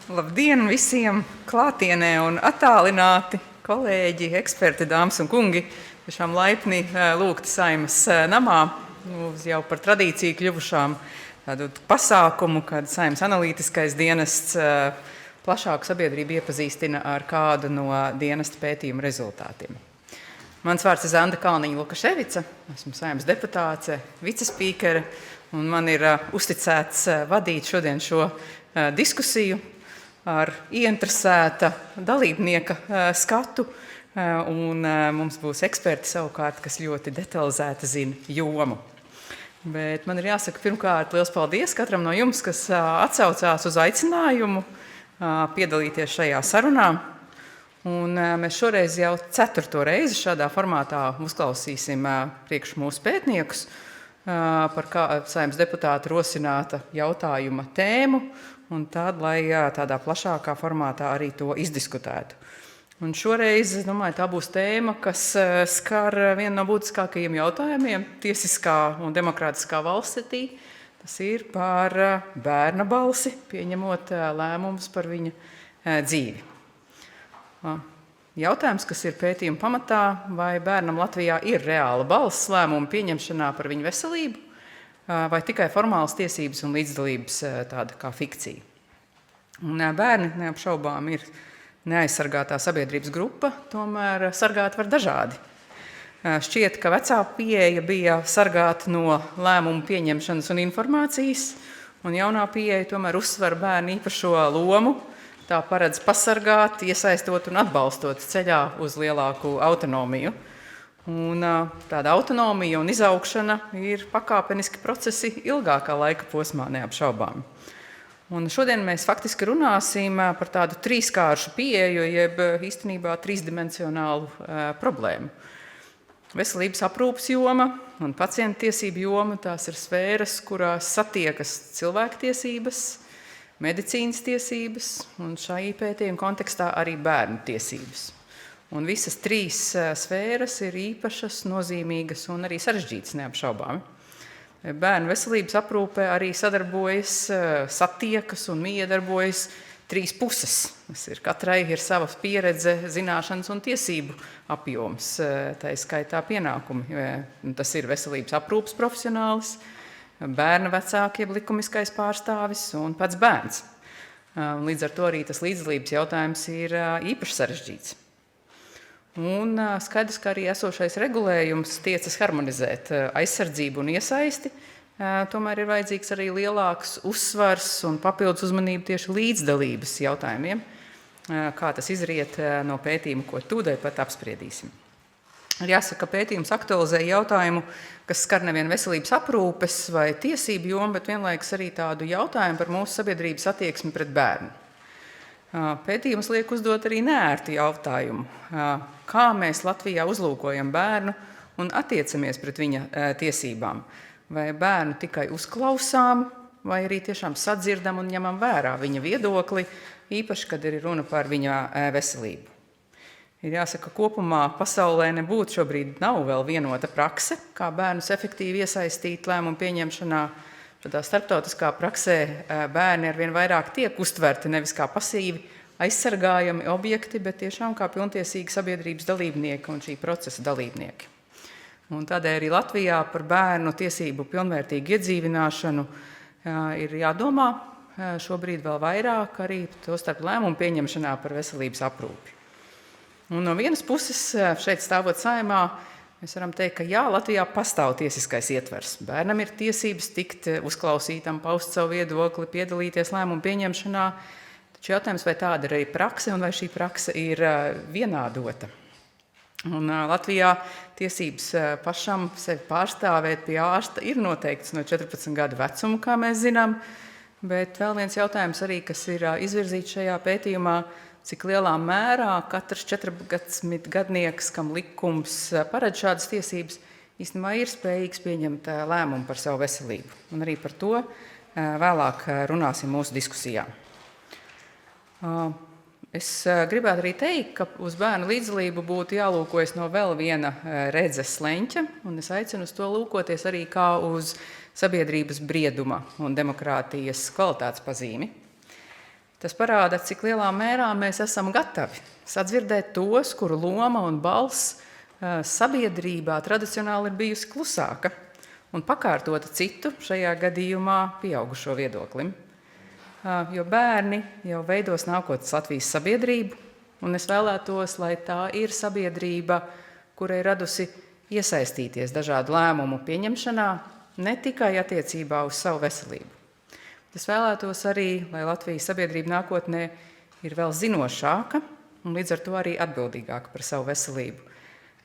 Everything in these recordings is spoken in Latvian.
Labdien visiem klātienē un attālināti kolēģi, eksperti, dāmas un kungi. Tiešām laipni lūgti Saeimas namā uz jau par tradīciju kļuvušām tādu pasākumu, kad Saeimas analītiskais dienests plašāku sabiedrību iepazīstina ar kādu no dienesta pētījuma rezultātiem. Mans vārds ir Zanda Kalniņa-Lukaševica, esmu Saeimas deputāte, vicespīkere, un man ir uzticēts vadīt šodien šo diskusiju ar ieinteresēta dalībnieka skatu, un mums būs eksperti savukārt, kas ļoti detalizēti zina jomu. Bet man ir jāsaka pirmkārt liels paldies katram no jums, kas atsaucās uz aicinājumu piedalīties šajā sarunā. Un mēs šoreiz jau 4. reizi šādā formātā uzklausīsim priekš mūsu pētniekus par Saeimas deputāta rosināta jautājuma tēmu, un tad, lai tādā plašākā formātā arī to izdiskutētu. Un šoreiz, es domāju, tā būs tēma, kas skar vienu no būtiskākajiem jautājumiem tiesiskā un demokrātiskā valstī. Tas ir par bērna balsi, pieņemot lēmumus par viņa dzīvi. Jautājums, kas ir pētījuma pamatā, vai bērnam Latvijā ir reāla balss lēmumu pieņemšanā par viņu veselību, vai tikai formālas tiesības un līdzdalības tāda kā fikcija. Un bērni neapšaubām ir neaizsargātā sabiedrības grupa, tomēr sargāt var dažādi. Šķiet, ka vecā pieeja bija sargāt no lēmumu pieņemšanas un informācijas, un jaunā pieeja tomēr uzsver bērnu īpašo lomu, tā paredz pasargāt, iesaistot un atbalstot ceļā uz lielāku autonomiju. Un tāda autonomija un izaugšana ir pakāpeniski procesi ilgākā laika posmā neapšaubām. Un šodien mēs faktiski runāsim par tādu trīskāršu pieeju, jeb īstenībā trīsdimensionālu problēmu. Veselības aprūpes joma un pacientu tiesību joma, tās ir sfēras, kurās satiekas cilvēktiesības, medicīnas tiesības un šai pētījuma kontekstā arī bērnu tiesības. Un visas trīs sfēras ir īpašas, nozīmīgas un arī sarežģītas neapšaubāmi. Bērnu veselības aprūpē arī sadarbojas, satiekas un miedarbojas trīs puses. Katrai ir sava pieredze, zināšanas un tiesību apjoms, tā skaitā pienākumi. Tas ir veselības aprūpes profesionālis, bērna vecāki, jeb likumiskais pārstāvis un pats bērns. Līdz ar to arī tas līdzdalības jautājums ir īpaši sarežģīts. Un skaidrs, ka arī esošais regulējums tiecas harmonizēt aizsardzību un iesaisti, tomēr ir vajadzīgs arī lielāks uzsvars un papildus uzmanība tieši līdzdalības jautājumiem, kā tas izriet no pētījuma, ko tūdaļ pat apspriedīsim. Jāsaka, ka pētījums aktualizē jautājumu, kas skar nevien veselības aprūpes vai tiesību jomu, bet vienlaikus arī tādu jautājumu par mūsu sabiedrības attieksmi pret bērnu. Pētījums liek uzdot arī neērtu jautājumu, kā mēs Latvijā uzlūkojam bērnu un attiecamies pret viņa tiesībām. Vai bērnu tikai uzklausām, vai arī tiešām sadzirdam un ņemam vērā viņa viedokli, īpaši, kad ir runa par viņa veselību. Ir jāsaka, kopumā pasaulē nebūtu šobrīd nav vēl vienota prakse, kā bērnus efektīvi iesaistīt lēmumu pieņemšanā. Šādā starptautiskā praksē bērni arvien vairāk tiek uztverti nevis kā pasīvi aizsargājami objekti, bet tiešām kā pilntiesīgi sabiedrības dalībnieki un šī procesa dalībnieki. Un tādēļ arī Latvijā par bērnu tiesību pilnvērtīgu iedzīvināšanu ir jādomā šobrīd vēl vairāk arī tostarp lēmumu pieņemšanā par veselības aprūpi. Un no vienas puses šeit stāvot Saeimā, mēs varam teikt, ka jā, Latvijā pastāv tiesiskais ietvers. Bērnam ir tiesības tikt uzklausītam, paust savu viedokli, piedalīties lēmumu pieņemšanā. Taču jautājums, vai tāda ir arī prakse un vai šī prakse ir vienādota. Un Latvijā tiesības pašam sevi pārstāvēt pie ārsta ir noteikts no 14 gadu vecuma, kā mēs zinām. Bet vēl viens jautājums arī, kas ir izvirzīts šajā pētījumā, cik lielā mērā katrs 14 gadnieks, kam likums paredz šādas tiesības, īstenībā ir spējīgs pieņemt lēmumu par savu veselību. Un arī par to vēlāk runāsim mūsu diskusijā. Es gribētu arī teikt, ka uz bērnu līdzdalību būtu jālūkojas no vēl viena redzes leņķa, un es aicinu uz to lūkoties arī kā uz sabiedrības brieduma un demokrātijas kvalitātes pazīmi. Tas parāda, cik lielā mērā mēs esam gatavi sadzirdēt tos, kuru loma un balss sabiedrībā tradicionāli ir bijusi klusāka un pakārtota citu, šajā gadījumā pieaugušo viedoklim. Jo bērni jau veidos nākotnes Latvijas sabiedrību, un es vēlētos, lai tā ir sabiedrība, kurai radusi iesaistīties dažādu lēmumu pieņemšanā, ne tikai attiecībā uz savu veselību. Es vēlētos arī, lai Latvijas sabiedrība nākotnē ir vēl zinošāka un līdz ar to arī atbildīgāka par savu veselību.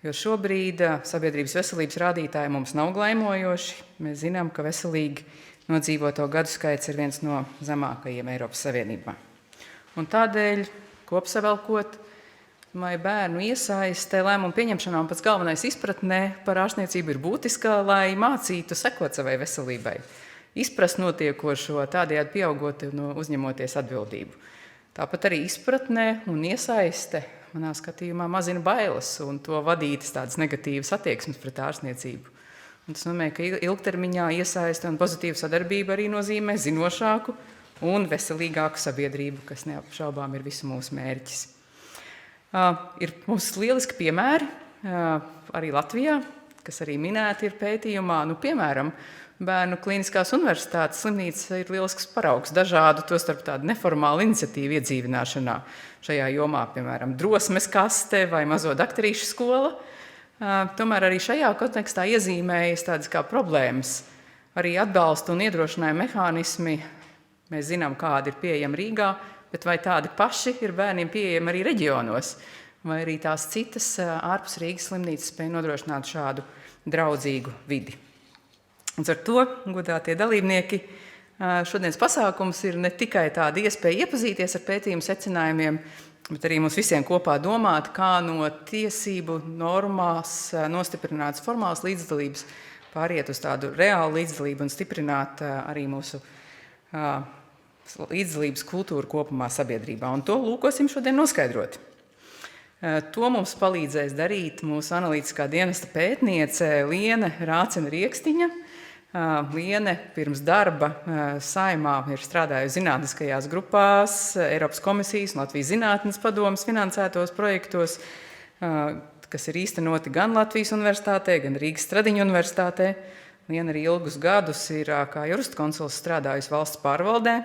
Jo šobrīd sabiedrības veselības rādītāji mums nav glaimojoši. Mēs zinām, ka veselīgi nodzīvoto gadu skaits ir viens no zemākajiem Eiropas Savienībā. Un tādēļ, kopsavilkot, bērnu iesaiste lēmumu pieņemšanā un pats galvenais izpratnē par ārstniecību ir būtiska, lai mācītu sekot savai veselībai, izprast notiekošo, tādējādi pieaugot un uzņemoties atbildību. Tāpat arī izpratnē un iesaiste, manā skatījumā, mazina bailes un to vadītas tādas negatīvas attieksmes pret ārstniecību. Un tas nozīmē, ka ilgtermiņā iesaiste un pozitīva sadarbība arī nozīmē zinošāku un veselīgāku sabiedrību, kas neapšaubām ir visu mūsu mērķis. Ir mums lieliski piemēri arī Latvijā, kas arī minēti ir pētījumā. Piemēram, Bērnu Kliniskās universitātes slimnīca ir lielisks paraugs dažādu, tostarp tādu neformālu iniciatīvu iedzīvināšanā šajā jomā, piemēram, drosmes kaste vai mazo dakterīšu skola. Tomēr arī šajā kontekstā iezīmējas tādas kā problēmas, arī atbalsta un iedrošinājuma mehānismi. Mēs zinām, kādi ir pieejami Rīgā, bet vai tādi paši ir bērniem pieejami arī reģionos, vai arī tās citas ārpus Rīgas slimnīcas spēj nodrošināt šādu draudzīgu vidi. Un ar to, godātie dalībnieki, šodienas pasākums ir ne tikai tāda iespēja iepazīties ar pētījumu secinājumiem, bet arī mums visiem kopā domāt, kā no tiesību normās nostiprināts formāls līdzdalības pāriet uz tādu reālu līdzdalību un stiprināt arī mūsu līdzdalības kultūru kopumā sabiedrībā. Un to lūkosim šodien noskaidrot. To mums palīdzēs darīt mūsu analītiskā dienesta pētniece Liene Rācina-Riekstiņa. Liene pirms darba Saeimā ir strādājusi zinātniskajās grupās, Eiropas komisijas un Latvijas zinātnes padomes finansētos projektos, kas ir īstenoti gan Latvijas universitātē, gan Rīgas Stradiņu universitātē. Liene arī ilgus gadus ir kā juristkonsuls strādājusi valsts pārvaldē.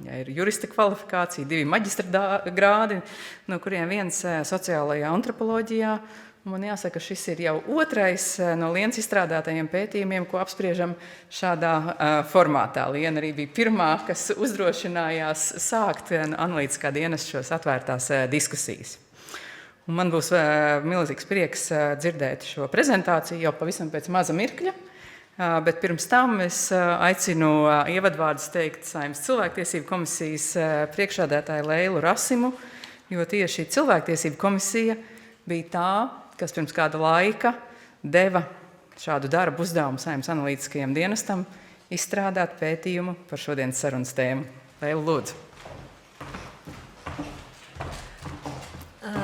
Ir jurista kvalifikācija, 2 maģistra grādi, no kuriem viens sociālajā antropoloģijā. Man jāsaka, šis ir jau 2. no Lienas izstrādātajiem pētījumiem, ko apspriežam šādā formātā. Liena arī bija pirmā, kas uzdrošinājās sākt analītiskā dienas šos atvērtās diskusijas. Un man būs milzīgs prieks dzirdēt šo prezentāciju jau pavisam pēc maza mirkļa, bet pirms tam es aicinu ievadvārdus teikt Saeimas cilvēktiesību komisijas priekšsēdētāju Leilu Rasimu, jo tieši cilvēktiesību komisija bija tā, kas pirms kāda laika deva šādu darbu uzdevumu Saeimas analītiskajam dienestam izstrādāt pētījumu par šodienas sarunas tēmu. Leila, lūdzu.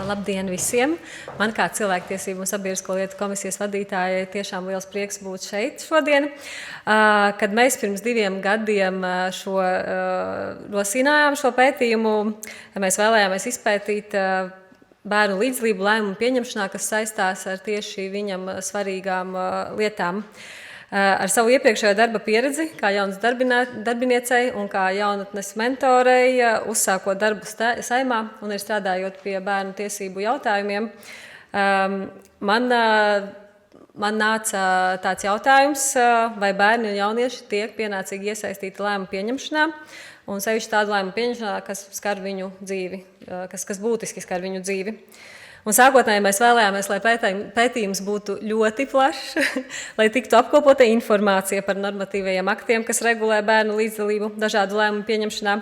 Labdien visiem! Man kā cilvēktiesību un sabiedrisko lietu komisijas vadītājai tiešām liels prieks būt šeit šodien. Kad mēs pirms 2 gadiem rosinājām šo pētījumu, mēs vēlējāmies izpētīt bērnu līdzdalību lēmumu pieņemšanā, kas saistās ar tieši viņam svarīgām lietām. Ar savu iepriekšējo darba pieredzi, kā jaunas darbiniecei un kā jaunatnes mentorei, uzsākot darbu Saeimā un ir strādājot pie bērnu tiesību jautājumiem, man nāca tāds jautājums, vai bērni un jaunieši tiek pienācīgi iesaistīti lēmumu pieņemšanā, un sevišķi tādu lēmumu pieņemšanā, kas skar viņu dzīvi, kas būtiski skar viņu dzīvi. Un sākotnēji mēs vēlējāmies, lai pētījums būtu ļoti plašs, lai tiktu apkopota informācija par normatīvajiem aktiem, kas regulē bērnu līdzdalību dažādu lēmumu pieņemšanā,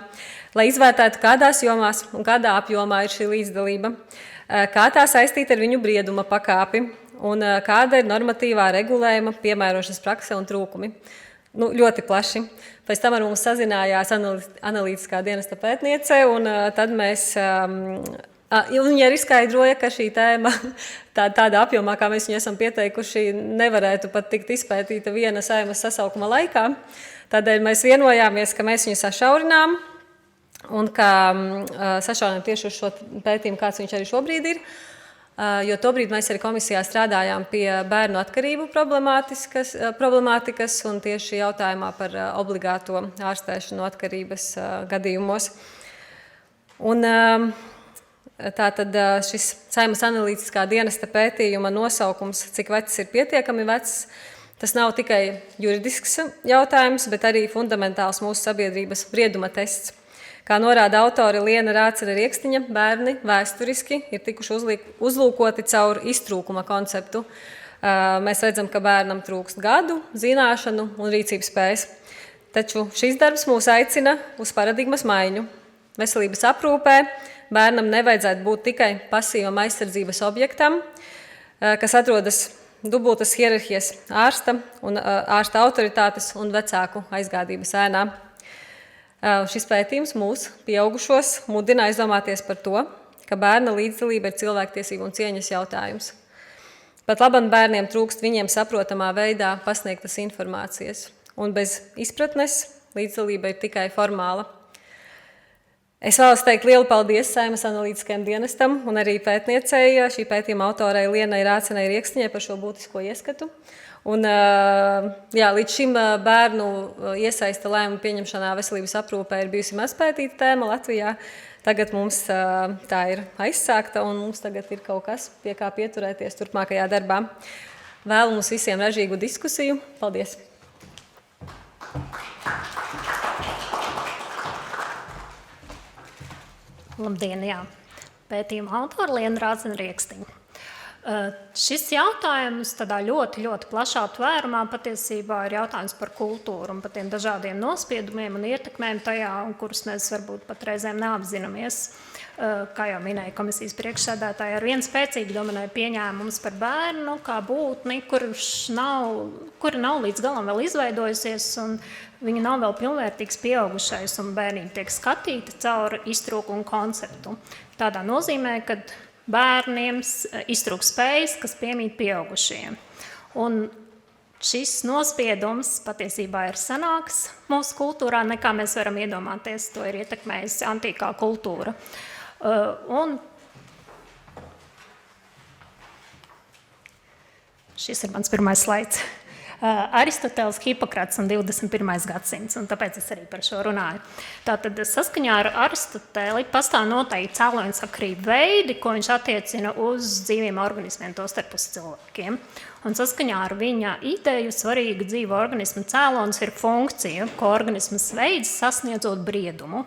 lai izvērtētu, kādās jomās un kādā apjomā ir šī līdzdalība, kā tā saistīta ar viņu brieduma pakāpi un kāda ir normatīvā regulējuma piemērošanas prakse un trūkumi. Ļoti plaši. Pēc tam ar mums sazinājās analītiskā dienesta pētniece, un tad mēs... Viņa arī izskaidroja, ka šī tēma tādā apjomā, kā mēs viņu esam pieteikuši, nevarētu pat tikt izpētīta viena Saeimas sasaukuma laikā. Tādēļ mēs vienojāmies, ka mēs viņu sašaurinām un ka sašaunam tieši uz šo pētījumu, kāds viņš arī šobrīd ir, jo tobrīd mēs arī komisijā strādājām pie bērnu atkarību problemātikas un tieši jautājumā par obligāto ārstēšanu atkarības gadījumos. Un tātad šis Saeimas analītiskā dienesta pētījuma nosaukums, cik vecs ir pietiekami vecs, tas nav tikai juridisks jautājums, bet arī fundamentāls mūsu sabiedrības brieduma tests. Kā norāda autori Liena Rācera Riekstiņa, bērni vēsturiski ir tikuši uzlūkoti caur iztrūkuma konceptu. Mēs redzam, ka bērnam trūkst gadu, zināšanu un rīcības spējas. Taču šis darbs mūs aicina uz paradigmas maiņu. Veselības aprūpē bērnam nevajadzētu būt tikai pasīvam aizsardzības objektam, kas atrodas dubultas hierarhijas ārsta autoritātes un vecāku aizgādības ēnā. Šis pētījums mūs, pieaugušos, mudina aizdomāties par to, ka bērna līdzdalība ir cilvēktiesību un cieņas jautājums. Pat labam bērniem trūkst viņiem saprotamā veidā pasniegtas informācijas, un bez izpratnes līdzdalība ir tikai formāla. Es vēlos teikt lielu paldies Saeimas analītiskajam dienestam un arī pētniecei, šī pētījuma autorei Lienai Rācenai Riekstiņai par šo būtisko ieskatu. Un, līdz šim bērnu iesaista lēmumu pieņemšanā veselības aprūpē ir bijusi mazpētīta tēma Latvijā. Tagad mums tā ir aizsākta un mums tagad ir kaut kas, pie kā pieturēties turpmākajā darbā. Vēlu mums visiem ražīgu diskusiju. Paldies! Labdien, jā. Pētījuma autora Liena Rācena Riekstiņa. Šis jautājums tādā ļoti, ļoti plašā tvērumā patiesībā ir jautājums par kultūru un par tiem dažādiem nospiedumiem un ietekmēm tajā, kurus mēs varbūt pat reizēm neapzināmies. Kā jau minēja komisijas priekšsēdētāja, ar vienu spēcīgi dominēja pieņēmums par bērnu kā būtni, kura nav līdz galam vēl izveidojusies un viņa nav vēl pilnvērtīgs pieaugušais un bērnīgi tiek skatīta caur iztrūkumu konceptu. Tādā nozīmē, ka bērniem iztrūks spējas, kas piemīt pieaugušiem. Un šis nospiedums patiesībā ir senāks mūsu kultūrā, nekā mēs varam iedomāties. To ir ietekmējusi antīkā kultūra. Un šis ir mans pirmais slaids. Aristoteles, Hipokrats un 21. gadsimts, un tāpēc es arī par šo runāju. Tātad saskaņā ar Aristoteli pastāv noteikti cēloņsakarību veidi, ko viņš attiecina uz dzīviem organismiem, tostarp uz cilvēkiem. Un saskaņā ar viņa ideju svarīga dzīva organisma cēlonis ir funkcija, ko organismas veids sasniedzot briedumu.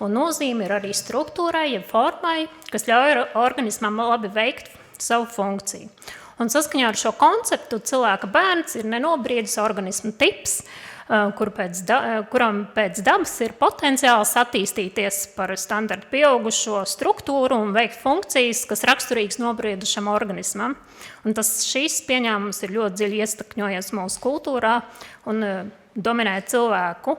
Un nozīme ir arī struktūrai, ja formai, kas ļauj organismam labi veikt savu funkciju. Un saskaņā ar šo konceptu cilvēka bērns ir nenobriedis organisma tips, kuram pēc dabas ir potenciāls attīstīties par standarta pieaugušo struktūru un veikt funkcijas, kas raksturīgas nobriedušam organismam. Un šīs pieņēmums ir ļoti dziļi iestakņojies mūsu kultūrā un dominē cilvēku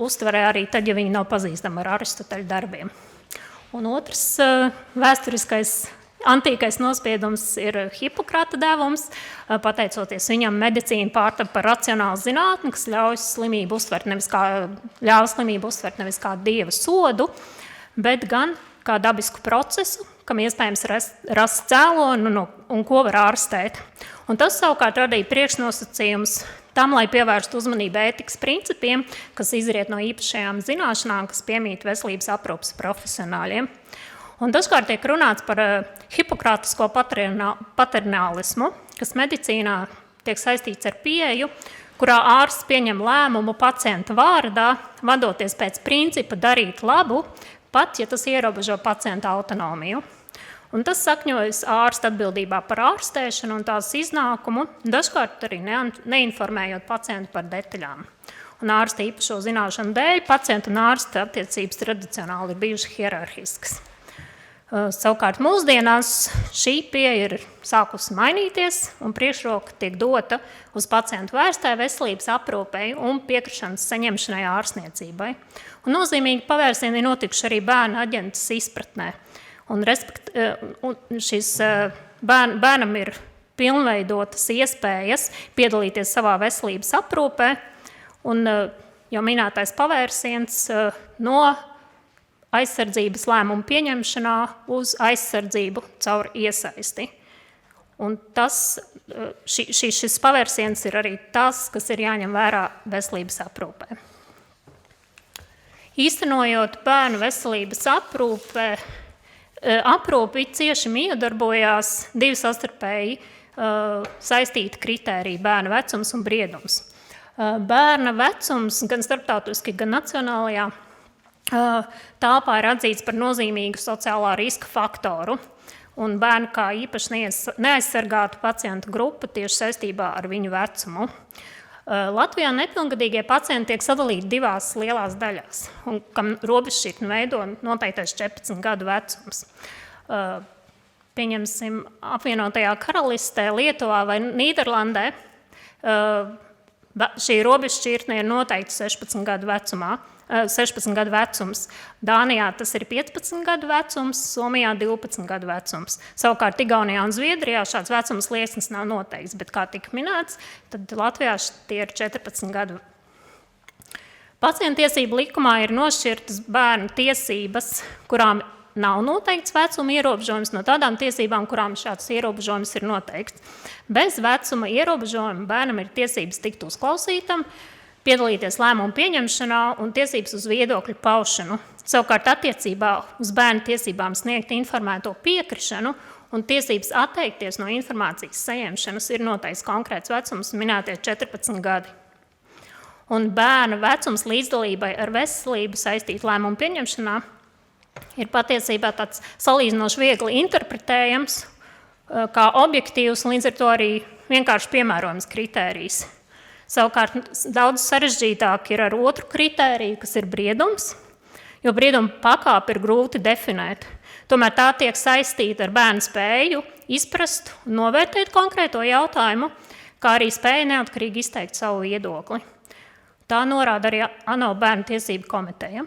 uztverē arī tad, ja viņi nav pazīstami ar Aristoteļa darbiem. Un otrs vēsturiskais antīkais nospiedums ir Hipokrata devums, pateicoties viņam medicīna pārtapa par racionālu zinātni, kas ļauj slimību uztvert nevis kā dieva sodu, bet gan kā dabisku procesu, kam iespējams rast cēloni un ko var ārstēt. Un tas savukārt radīja priekšnosacījums tam, lai pievērstu uzmanību ētikas principiem, kas izriet no īpašajām zināšanām, kas piemīt veselības aprūpes profesionāļiem. Un dažkārt tiek runāts par hipokratisko paternālismu, kas medicīnā tiek saistīts ar pieeju, kurā ārsts pieņem lēmumu pacienta vārdā, vadoties pēc principa darīt labu, pat ja tas ierobežo pacienta autonomiju. Un tas sakņojas ārsta atbildībā par ārstēšanu un tās iznākumu, dažkārt arī neinformējot pacientu par detaļām. Un ārsta īpašo zināšanu dēļ pacientu un ārsta attiecības tradicionāli ir bijušas hierarhiskas. Savukārt mūsdienās šī pieeja ir sākusi mainīties un priekšroka tiek dota uz pacientu vērstai veselības aprūpei un piekrišanas saņemšanai ārstniecībai. Un nozīmīgi pavērsieni ir notikuši arī bērnu aģentas izpratnē. Un šis bērnam ir pilnveidotas iespējas piedalīties savā veselības aprūpē un jau minētais pavērsiens no aizsardzības lēmumu pieņemšanā uz aizsardzību caur iesaisti. Un šis pavērsiens ir arī tas, kas ir jāņem vērā veselības aprūpē. Īstenojot bērnu veselības aprūpi cieši miedarbojās divi savstarpēji saistīti kritēriji – bērna vecums un briedums. Bērna vecums gan starptautiski, gan nacionālajā telpā ir atzīts par nozīmīgu sociālā riska faktoru, un bērni kā īpaši neaizsargātu pacientu grupa tieši saistībā ar viņu vecumu. Latvijā nepilngadīgie pacienti tiek sadalīti divās lielās daļās, un kam robežšķirtni veido noteiktais 14 gadu vecums. Pieņemsim, apvienotajā karalistē, Lietuvā vai Nīderlandē šī robežšķirtne ir noteikti 16 gadu vecums. Dānijā tas ir 15 gadu vecums, Somijā 12 gadu vecums. Savukārt Igaunijā un Zviedrijā šāds vecums slieksnis nav noteikts, bet kā tika minēts, tad Latvijā tie ir 14 gadu. Pacientiesību likumā ir nošķirtas bērnu tiesības, kurām nav noteikts vecuma ierobežojums, no tādām tiesībām, kurām šāds ierobežojums ir noteikts. Bez vecuma ierobežojuma bērnam ir tiesības tikt uzklausītam, piedalīties lēmumu pieņemšanā un tiesības uz viedokļu paušanu. Savukārt attiecībā uz bērnu tiesībām sniegt informēto piekrišanu un tiesības atteikties no informācijas saņemšanas ir noteikts konkrēts vecums, minētie 14 gadi. Un bērna vecums līdzdalībai ar veselību saistīt lēmumu pieņemšanā ir patiesībā tāds salīdzinoši viegli interpretējams, kā objektīvs un līdz ar to arī vienkārši piemērojams kritērijs. Savukārt daudz sarežģītāk ir ar otru kritēriju, kas ir briedums, jo brieduma pakāpe ir grūti definēt. Tomēr tā tiek saistīta ar bērnu spēju izprast un novērtēt konkrēto jautājumu, kā arī spēju neatkarīgi izteikt savu viedokli. Tā norāda arī ANO Bērnu tiesību komiteja.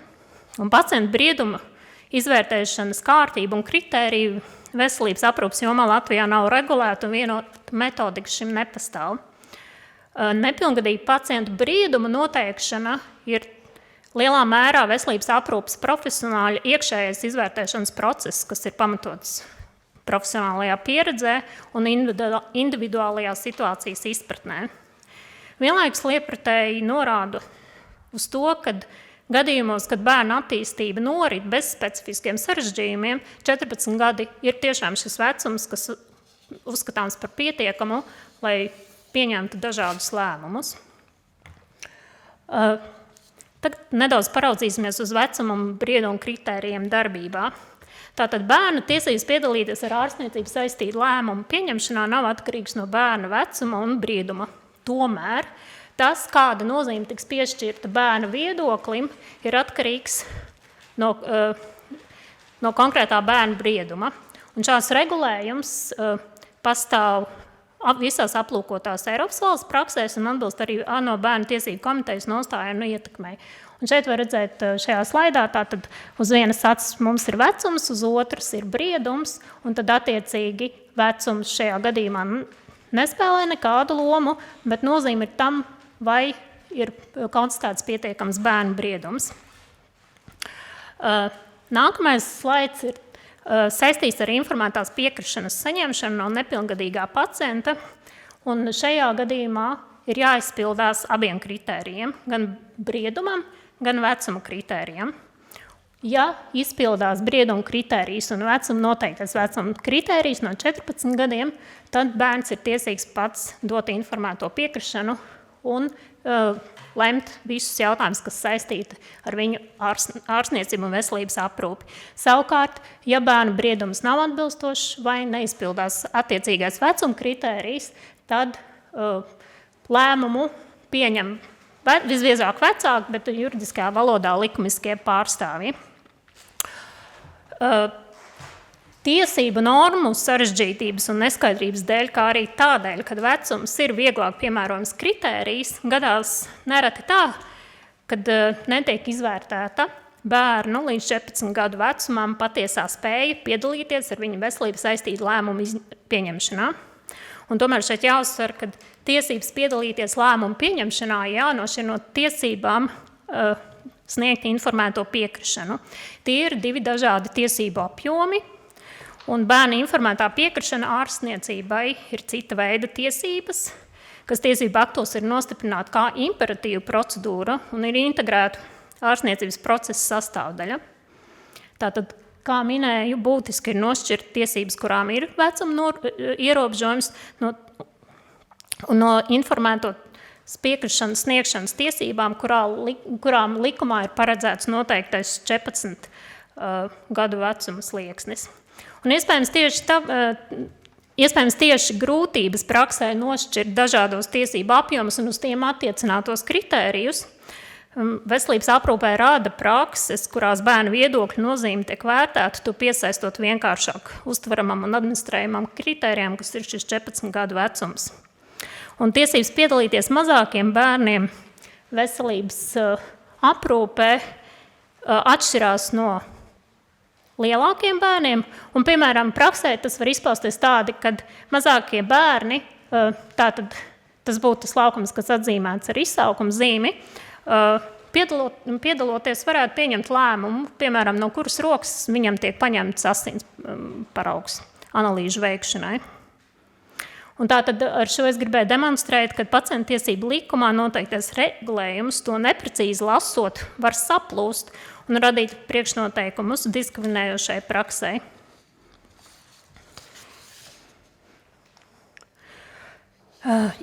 Un pacientu brieduma izvērtēšanas kārtība un kritēriju veselības aprūpes jomā Latvijā nav regulēta un vienota metodika šim nepastāv. Nepilngadīgu pacientu brieduma noteikšana ir lielā mērā veselības aprūpes profesionāļu iekšējais izvērtēšanas process, kas ir pamatots profesionālajā pieredzē un individuālajā situācijas izpratnē. Vienlaikus lietpratēji norāda uz to, ka gadījumos, kad bērna attīstība norit bez specifiskiem sarežģījumiem, 14 gadi ir tiešām šis vecums, kas uzskatāms par pietiekamu, lai pieņemtu dažādus lēmumus. Tagad nedaudz paraudzīsimies uz vecumu un briedumu kritērijiem darbībā. Tātad bērna tiesības piedalīties ar ārstniecību saistītu lēmumu pieņemšanā nav atkarīgs no bērna vecuma un brieduma. Tomēr tas, kāda nozīme tiks piešķirta bērna viedoklim, ir atkarīgs no konkrētā bērna brieduma. Un šāds regulējums pastāv visās aplūkotās Eiropas valsts praksēs un atbilst arī ANO Bērnu tiesību komitejas nostājai un ietekmei. Un šeit var redzēt šajā slaidā, tātad uz vienas acis mums ir vecums, uz otras ir briedums, un tad attiecīgi vecums šajā gadījumā nespēlē nekādu lomu, bet nozīme ir tam, vai ir konstatēts pietiekams bērnu briedums. Nākamais slaids ir saistīts ar informētās piekrišanas saņemšanu no nepilngadīgā pacienta, un šajā gadījumā ir jāizpildās abiem kritērijiem, gan briedumam, gan vecuma kritērijam. Ja izpildās brieduma kritērijs un vecuma noteiktais vecuma kritērijs no 14 gadiem, tad bērns ir tiesīgs pats dot informēto piekrišanu un lemt visus jautājumus, kas saistīti ar viņu ārstniecību un veselības aprūpi. Savukārt, ja bērna briedums nav atbilstošs vai neizpildās attiecīgais vecuma kritērijs, tad lēmumu pieņem visbiežāk vecāki, bet juridiskajā valodā likumiskie pārstāvji. Tiesību normu sarežģītības un neskaidrības dēļ, kā arī tādēļ, kad vecums ir vieglāk piemērojams kritērijs, gadās nereti tā, kad netiek izvērtēta bērnu līdz 14 gadu vecumam patiesā spēja piedalīties ar viņu veselību saistītu lēmumu pieņemšanā. Un tomēr šeit jāuzsver, ka tiesības piedalīties lēmumu pieņemšanā jānošķir no tiesībām sniegt informēto piekrišanu. Tie ir 2 dažādi tiesību apjomi, un bērna informētā piekrišana ārstniecībai ir cita veida tiesības, kas tiesību aktos ir nostiprināta kā imperatīva procedūra un ir integrēta ārstniecības procesa sastāvdaļa. Tātad, kā minēju, būtiski ir nošķirt tiesības, kurām ir vecuma ierobežojums, no informēto piekrišanas sniegšanas tiesībām, kurām likumā ir paredzēts noteiktais 14 gadu vecuma slieksnis. Un iespējams tieši grūtības praksē nošķirt dažādos tiesību apjomus un uz tiem attiecinātos kritērijus. Veselības aprūpē rāda prakses, kurās bērnu viedokļu nozīme tiek vērtēta, to piesaistot vienkāršāk uztveramam un administrējamam kritērijam, kas ir šis 14 gadu vecums. Un tiesības piedalīties mazākiem bērniem veselības aprūpē atšķirās no lielākiem bērniem. Un, piemēram, praksē tas var izpausties tādi, kad mazākie bērni, tātad tas būtu tas laukums, kas atzīmēts ar izsaukuma zīmi, piedaloties varētu pieņemt lēmumu, piemēram, no kuras rokas viņam tiek paņemts asins paraugs analīžu veikšanai. Un tātad ar šo es gribēju demonstrēt, ka pacienta tiesību likumā noteiktais regulējums to neprecīzi lasot var saplūst un radīt priekšnoteikumus diskriminējošai praksei.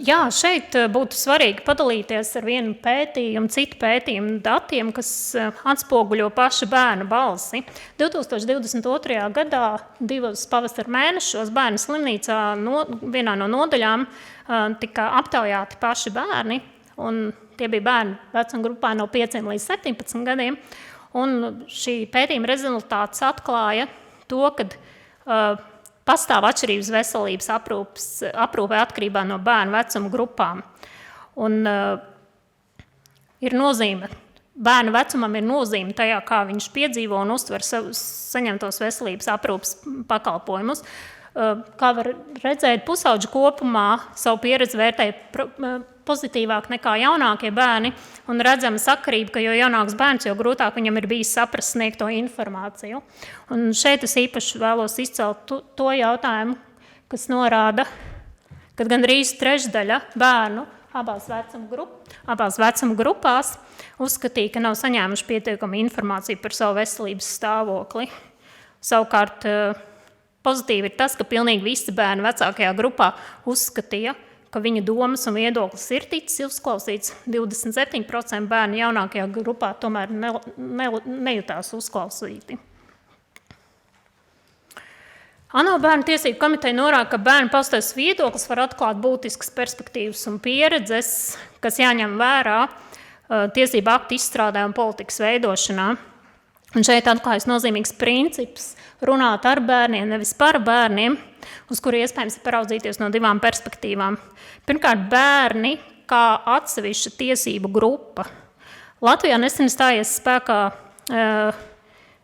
Jā, šeit būtu svarīgi padalīties ar vienu pētījumu, citu pētījumu datiem, kas atspoguļo paša bērna balsi. 2022. gadā 2 pavasara mēnešos bērnu slimnīcā vienā no nodaļām tika aptaujāti paši bērni, un tie bija bērni vecuma grupā no 5 līdz 17 gadiem. Un šī pētījuma rezultāts atklāja to, ka pastāv atšķirības veselības aprūpē atkarībā no bērnu vecuma grupām. Un ir nozīme, bērnu vecumam ir nozīme tajā, kā viņš piedzīvo un uztver saņemtos veselības aprūpes pakalpojumus. Kā var redzēt, pusauģi kopumā savu pieredzi vērtēja pozitīvāk nekā jaunākie bērni, un redzama sakarība, ka jo jaunāks bērns, jo grūtāk viņam ir bijis saprast sniegto informāciju. Un šeit es īpaši vēlos izcelt to jautājumu, kas norāda, ka gandrīz trešdaļa bērnu abās vecuma grupās uzskatīja, ka nav saņēmuši pietiekamu informāciju par savu veselības stāvokli. Savukārt pozitīvi ir tas, ka pilnīgi visi bērni vecākajā grupā uzskatīja, ka viņa domas un viedoklis ir ticis uzklausīts. 27% bērnu jaunākajā grupā tomēr nejutās uzklausīti. ANO Bērnu tiesību komiteja norāda, ka bērnu paustais viedoklis var atklāt būtiskas perspektīvas un pieredzes, kas jāņem vērā tiesību aktu izstrādē un politikas veidošanā. Un šeit atklājas nozīmīgs princips runāt ar bērniem, nevis par bērniem, uz kuru iespējams ir paraudzīties no 2 perspektīvām. Pirmkārt, bērni kā atsevišķa tiesību grupa. Latvijā nesen stājies spēkā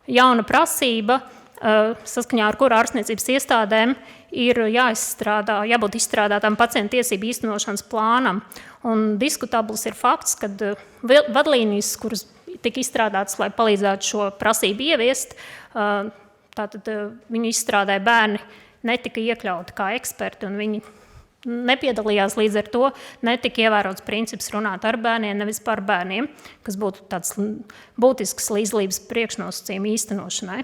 jauna prasība, saskaņā ar kuru ārstniecības iestādēm ir jābūt izstrādātām pacientu tiesību īstenošanas plānam. Un diskutabls ir fakts, ka vadlīnijas, kuras tika izstrādātas, lai palīdzētu šo prasību ieviest, tātad viņu izstrādē bērni netika iekļauti kā eksperti, un viņi nepiedalījās, līdz ar to netika ievērots princips runāt ar bērniem, nevis par bērniem, kas būtu tāds būtisks līdzdalības priekšnosacījuma īstenošanai.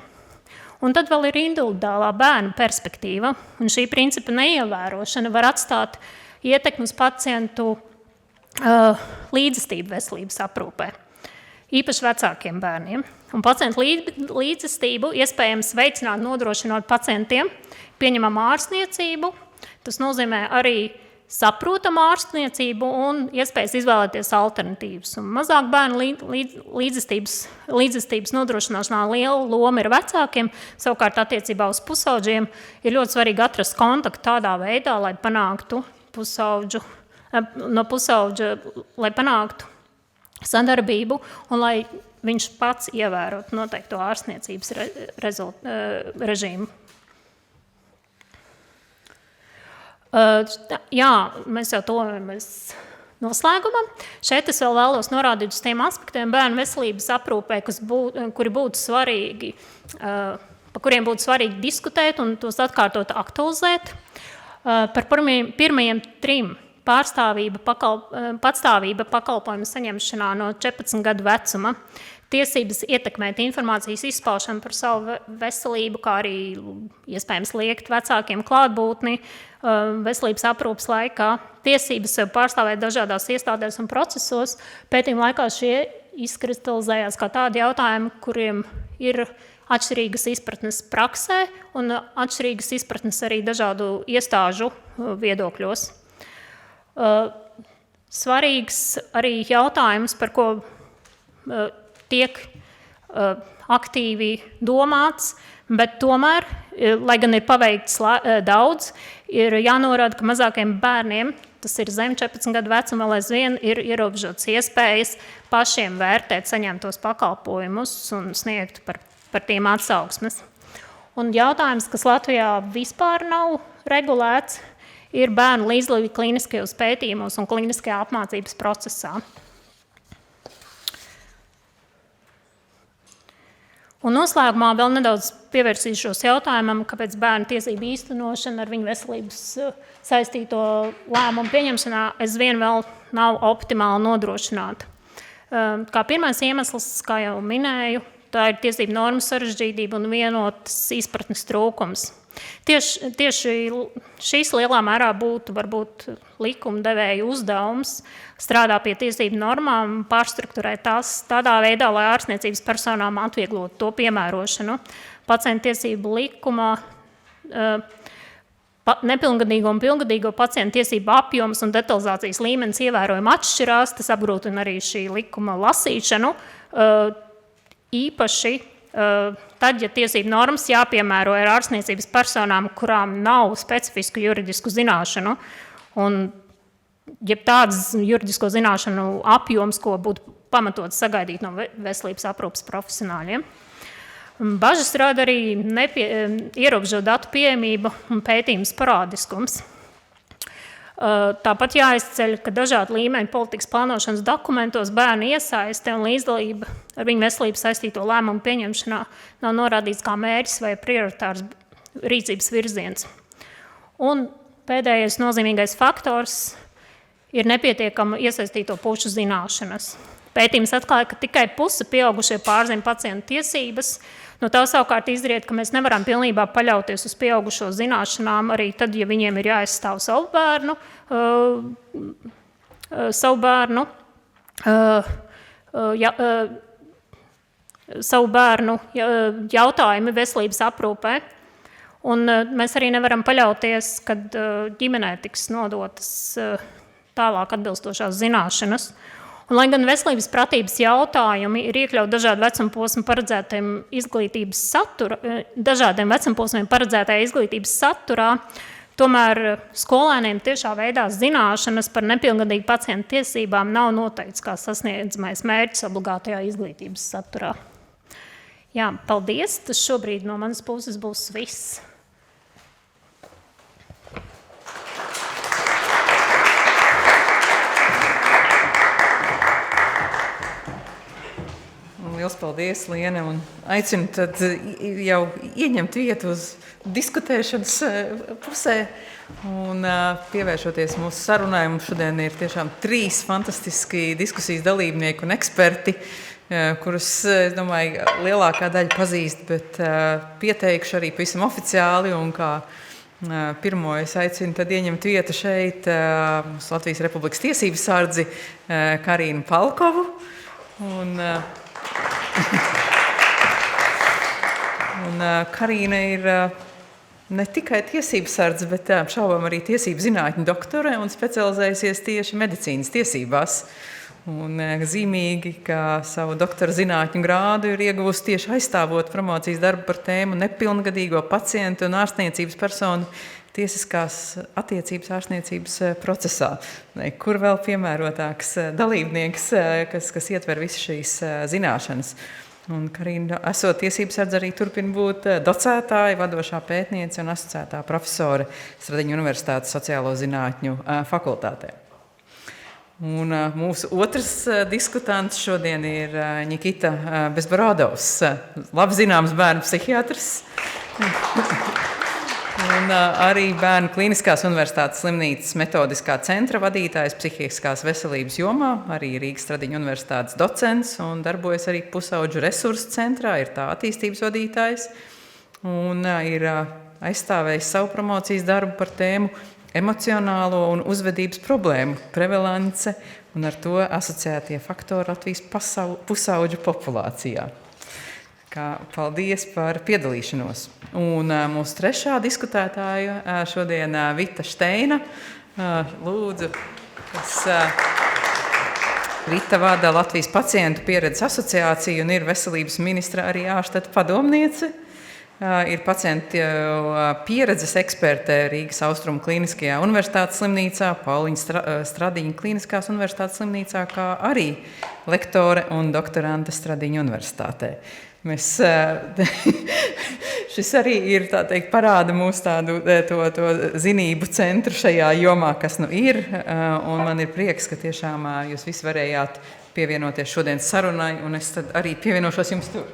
Un tad vēl ir individuālā bērnu perspektīva, un šī principa neievērošana var atstāt ietekmi uz pacientu līdzestību veselības aprūpē, īpaši vecākiem bērniem. Un pacientu līdzestību iespējams veicināt, nodrošinot pacientiem pieņemamu ārstniecību. Tas nozīmē arī saprotamu ārstniecību un iespējas izvēlēties alternatīvas. Un mazāk bērnu līdzestības nodrošināšanā liela loma ir vecākiem, savukārt attiecībā uz pusauģiem ir ļoti svarīgi atrast kontaktu tādā veidā, lai panāktu lai panāktu sadarbību un lai viņš pats ievērotu noteikto ārstniecības režīmu. Jā, mēs jau tojamies noslēgumam. Šeit es vēl vēlos norādīt uz tiem aspektiem bērnu veselības aprūpē, kuri būtu svarīgi, par kuriem būtu svarīgi diskutēt un tos atkārtot aktualizēt. Par pirmajiem 3 patstāvība pakalpojumu saņemšanā no 14 gadu vecuma, tiesības ietekmēt informācijas izpaušanu par savu veselību, kā arī iespējams liekt vecākiem klātbūtni veselības aprūpes laikā, tiesības sev pārstāvēt dažādās iestādēs un procesos. Pētījuma laikā šie izkristalizējās kā tādi jautājumi, kuriem ir atšķirīgas izpratnes praksē un atšķirīgas izpratnes arī dažādu iestāžu viedokļos. Svarīgs arī jautājums, par ko tiek aktīvi domāts, bet tomēr, lai gan ir paveikts daudz, ir jānorāda, ka mazākiem bērniem, tas ir zem 14 gadu vecuma, vēl aizvien ir ierobežotas iespējas pašiem vērtēt saņemtos pakalpojumus un sniegt par tiem atsauksmes. Un jautājums, kas Latvijā vispār nav regulēts, ir bērnu līdzdalība klīniskajos pētījumos un klīniskajā apmācības procesā. Un noslēgumā vēl nedaudz pievērsīšos jautājumam, kāpēc bērnu tiesību īstenošana ar viņu veselības saistīto lēmumu pieņemšanā aizvien vēl nav optimāli nodrošināta. Kā pirmais iemesls, kā jau minēju, tā ir tiesību normu sarežģītība un vienotas izpratnes trūkums. Tieši šīs lielā mērā būtu varbūt likumdevēju uzdevums strādā pie tiesību normām, pārstrukturēt tās tādā veidā, lai ārstniecības personām atvieglotu to piemērošanu. Pacientu tiesību likumā nepilngadīgo un pilngadīgo pacientu tiesību apjoms un detalizācijas līmenis ievērojami atšķirās, tas apgrūtina arī šī likuma lasīšanu, īpaši tad, ja tiesību normas jāpiemēro ar ārstniecības personām, kurām nav specifisku juridisku zināšanu, un ja tādas juridisko zināšanu apjoms, ko būtu pamatots sagaidīt no veselības aprūpes profesionāļiem. Bažas rada arī ierobežot datu pieejamību un pētījums parādiskums. Tāpat jāizceļ, ka dažādi līmeņi politikas plānošanas dokumentos bērnu iesaiste un līdzdalība ar viņu veselību saistīto lēmumu pieņemšanā nav norādīts kā mērķis vai prioritārs rīcības virziens. Un pēdējais nozīmīgais faktors ir nepietiekama iesaistīto pušu zināšanas. Pētījums atklāja, ka tikai puse pieaugušie pārzina pacientu tiesības. No tā savukārt izriet, ka mēs nevaram pilnībā paļauties uz pieaugušo zināšanām, arī tad, ja viņiem ir jāaizstāv savu bērnu jautājumi veselības aprūpē. Un mēs arī nevaram paļauties, kad ģimenē tiks nodotas tālāk atbilstošās zināšanas. Un, lai gan veselības pratības jautājumi ir iekļauti dažādiem vecumposmiem paredzētajā izglītības saturā, tomēr skolēniem tiešā veidā zināšanas par nepilngadīgu pacientu tiesībām nav noteikts kā sasniedzamais mērķis obligātajā izglītības saturā. Jā, paldies, tas šobrīd no manas puses būs viss. Liels paldies, Liene, un aicinu tad jau ieņemt vietu uz diskutēšanas pusē un pievēršoties mūsu sarunai. Mums šodien ir tiešām 3 fantastiski diskusijas dalībnieki un eksperti, kurus, es domāju, lielākā daļa pazīst, bet pieteikšu arī pavisam oficiāli un kā pirmo es aicinu tad ieņemt vietu šeit Latvijas Republikas tiesības sardzi Karīnu Palkovu. Un Karīna ir ne tikai tiesības sardze, bet šaubām arī tiesību zinātņu doktore un specializējusies tieši medicīnas tiesībās. Un zīmīgi, ka savu doktora zinātņu grādu ir ieguvusi tieši aizstāvot promocijas darbu par tēmu nepilngadīgo pacientu un ārstniecības personu tiesiskās attiecības ārstniecības procesā. Kur vēl piemērotāks dalībnieks, kas ietver visu šīs zināšanas. Un Karīna, esot tiesības sardze, arī turpina būt docētāja, vadošā pētniece un asociētā profesore Stradiņu Universitātes sociālo zinātņu fakultātē. Un mūsu otrs diskutants šodien ir Nikita Bezborodovs, labi zināms bērnu psihiatrs. Un arī Bērnu Kliniskās universitātes slimnīcas metodiskā centra vadītājs psihiskās veselības jomā, arī Rīgas Stradiņu universitātes docents un darbojas arī Pusauģu resursu centrā, ir tā attīstības vadītājs un ir aizstāvējis savu promocijas darbu par tēmu emocionālo un uzvedības problēmu prevalence un ar to asociētie faktori Latvijas pusauģu populācijā. Paldies par piedalīšanos. Un mūsu trešā diskutētāja šodien Vita Šteina. Lūdzu, Vita vada Latvijas pacientu pieredzes asociāciju un ir veselības ministra arī ārštata padomniece. Ir pacientu pieredzes eksperte Rīgas Austrumu Kliniskajā universitātes slimnīcā, Pauliņa Stradiņa Kliniskās universitātes slimnīcā, kā arī lektore un doktorante Stradiņa universitātē. Šis arī ir, tā teikt, parāda mūsu tādu to zinību centru šajā jomā, kas nu ir, un man ir prieks, ka tiešām jūs visi varējāt pievienoties šodienas sarunai, un es tad arī pievienošos jums tur.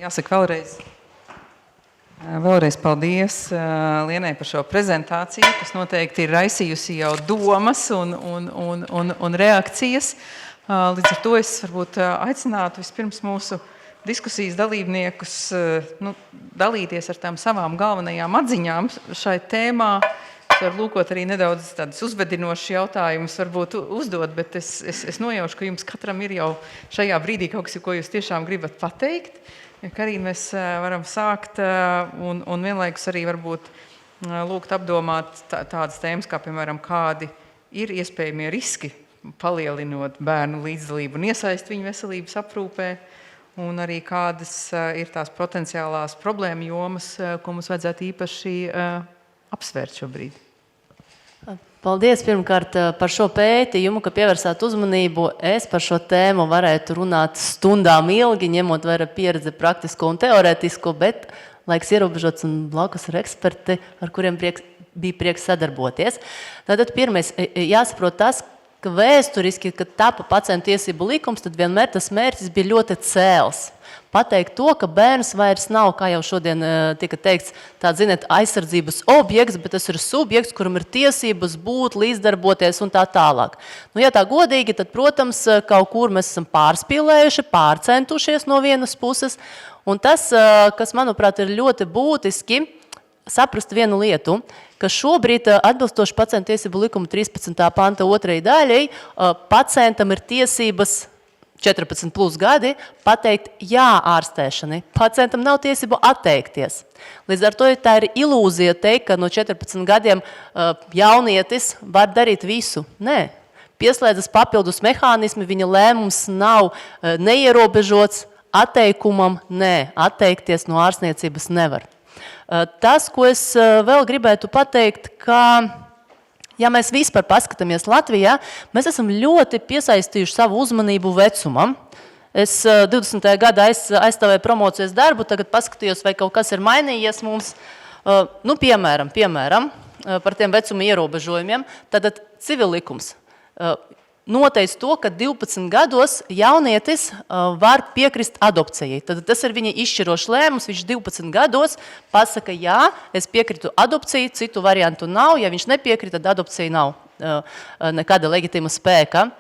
Jāsaka vēlreiz paldies Lienai par šo prezentāciju, kas noteikti ir raisījusi jau domas un reakcijas. Līdz ar to es varbūt aicinātu vispirms mūsu diskusijas dalībniekus dalīties ar tām savām galvenajām atziņām šai tēmā. Es varu lūkot arī nedaudz tādus uzvedinošus jautājumus varbūt uzdot, bet es nojaušu, ka jums katram ir jau šajā brīdī kaut kas, ko jūs tiešām gribat pateikt. Karīna, mēs varam sākt un vienlaikus arī varbūt lūgt apdomāt tādas tēmas, kā piemēram, kādi ir iespējamie riski palielinot bērnu līdzdalību un iesaist viņu veselības aprūpē, un arī kādas ir tās potenciālās problēma jomas, ko mums vajadzētu īpaši apsvērt šobrīd. Paldies pirmkārt par šo pētījumu, ka pievērsāt uzmanību. Es par šo tēmu varētu runāt stundām ilgi, ņemot vērā pieredzi praktisko un teorētisko, bet laiks ierobežots un blakus ir eksperti, ar kuriem bija prieks sadarboties. Tātad pirmais jāsaprot tas, ka vēsturiski, kad tapa pacientu tiesību likums, tad vienmēr tas mērķis bija ļoti cēls. Pateikt to, ka bērns vairs nav, kā jau šodien tika teikts, tāds, ziniet, aizsardzības objekts, bet tas ir subjekts, kuram ir tiesības būt, līdzdarboties un tā tālāk. Nu, ja tā godīgi, tad, protams, kaut kur mēs esam pārspīlējuši, pārcentušies no vienas puses, un tas, kas, manuprāt, ir ļoti būtiski, saprast vienu lietu, ka šobrīd, atbilstoši pacientu tiesību likuma 13. panta 2. daļai, pacientam ir tiesības 14 plus gadi pateikt jā ārstēšanai. Pacientam nav tiesību atteikties. Līdz ar to tā ir ilūzija teikt, ka no 14 gadiem jaunietis var darīt visu. Nē. Pieslēdzas papildus mehānismi, viņa lēmums nav neierobežots, atteikumam nē, atteikties no ārstniecības nevar. Tas, ko es vēl gribētu pateikt, ka ja mēs vispār paskatāmies Latvijā, mēs esam ļoti piesaistījuši savu uzmanību vecumam. Es 20. gadā aizstāvēju promocijas darbu, tagad paskatījos, vai kaut kas ir mainījies mums. Piemēram, par tiem vecuma ierobežojumiem. Tātad civillikums noteica to, ka 12 gados jaunietis var piekrist adopcijai. Tad tas ir viņa izšķirošs lēmums, viņš 12 gados pasaka, jā, es piekritu adopciju, citu variantu nav, ja viņš nepiekrita, tad adopcija nav nekāda legitīma spēka.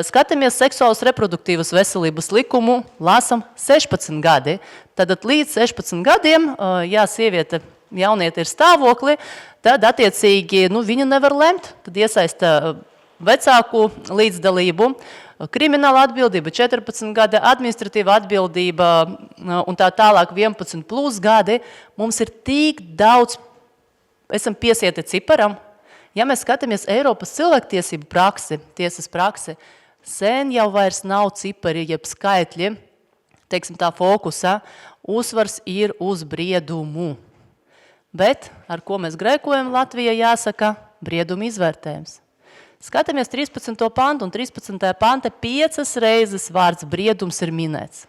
Skatāmies seksuālas reproduktīvas veselības likumu, lasam 16 gadi. Tad līdz 16 gadiem, ja sieviete jaunieti ir stāvokli, tad attiecīgi viņa nevar lemt, tad iesaista vecāku līdzdalību, krimināla atbildība 14 gadi, administratīva atbildība un tā tālāk 11 plus gadi. Mums ir tik daudz, esam piesieti ciparam. Ja mēs skatāmies Eiropas cilvēktiesību praksi, tiesas praksi, sen jau vairs nav cipari, jeb skaitļi, teiksim tā fokusa, uzsvars ir uz briedumu. Bet ar ko mēs grēkojam Latvijā jāsaka, briedumu izvērtējums. Skatāmies 13. pantu un 13. panta 5 reizes vārds briedums ir minēts.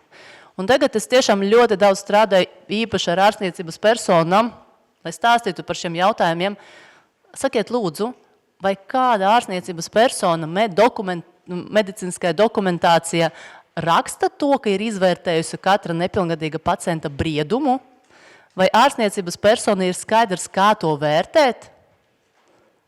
Un tagad es tiešām ļoti daudz strādāju īpaši ar ārstniecības personām, lai stāstītu par šiem jautājumiem. Sakiet lūdzu, vai kāda ārstniecības persona medicīniskajā dokumentācijā raksta to, ka ir izvērtējusi katra nepilngadīga pacienta briedumu, vai ārstniecības persona ir skaidrs, kā to vērtēt?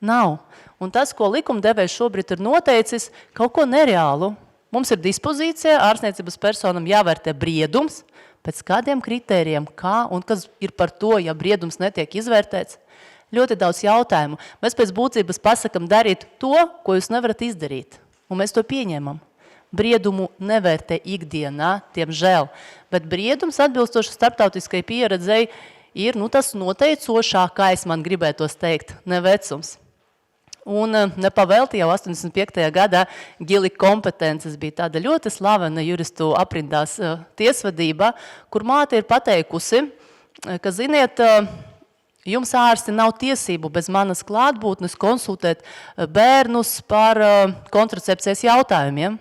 Nav. Un tas, ko likumdevējs šobrīd ir noteicis, kaut ko nereālu. Mums ir dispozīcija, ārstniecības personam jāvērtē briedums, pēc kādiem kritērijiem, kā un kas ir par to, ja briedums netiek izvērtēts. Ļoti daudz jautājumu. Mēs pēc būtības pasakam darīt to, ko jūs nevarat izdarīt. Un mēs to pieņemam. Briedumu nevērtē ikdienā, tiemžēl. Bet briedums atbilstoši starptautiskai pieredzei ir tas noteicošākais, man gribētos teikt, ne vecums. Un nepavēlti jau 85. gadā Gili kompetences bija tāda ļoti slavena juristu aprindās tiesvedībā, kur māte ir pateikusi, ka, ziniet, jums ārsti nav tiesību bez manas klātbūtnes konsultēt bērnus par kontracepcijas jautājumiem.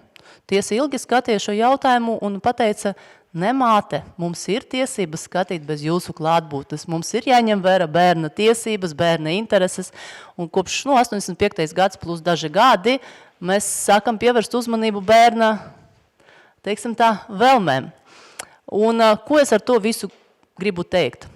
Tiesa ilgi skatīja šo jautājumu un pateica, ne māte, mums ir tiesības skatīt bez jūsu klātbūtnes. Mums ir jāņem vērā bērna tiesības, bērna intereses. Un kopš 85. gads plus daži gadi mēs sākam pievērst uzmanību bērna, teiksim tā, vēlmēm. Un ko es ar to visu gribu teikt?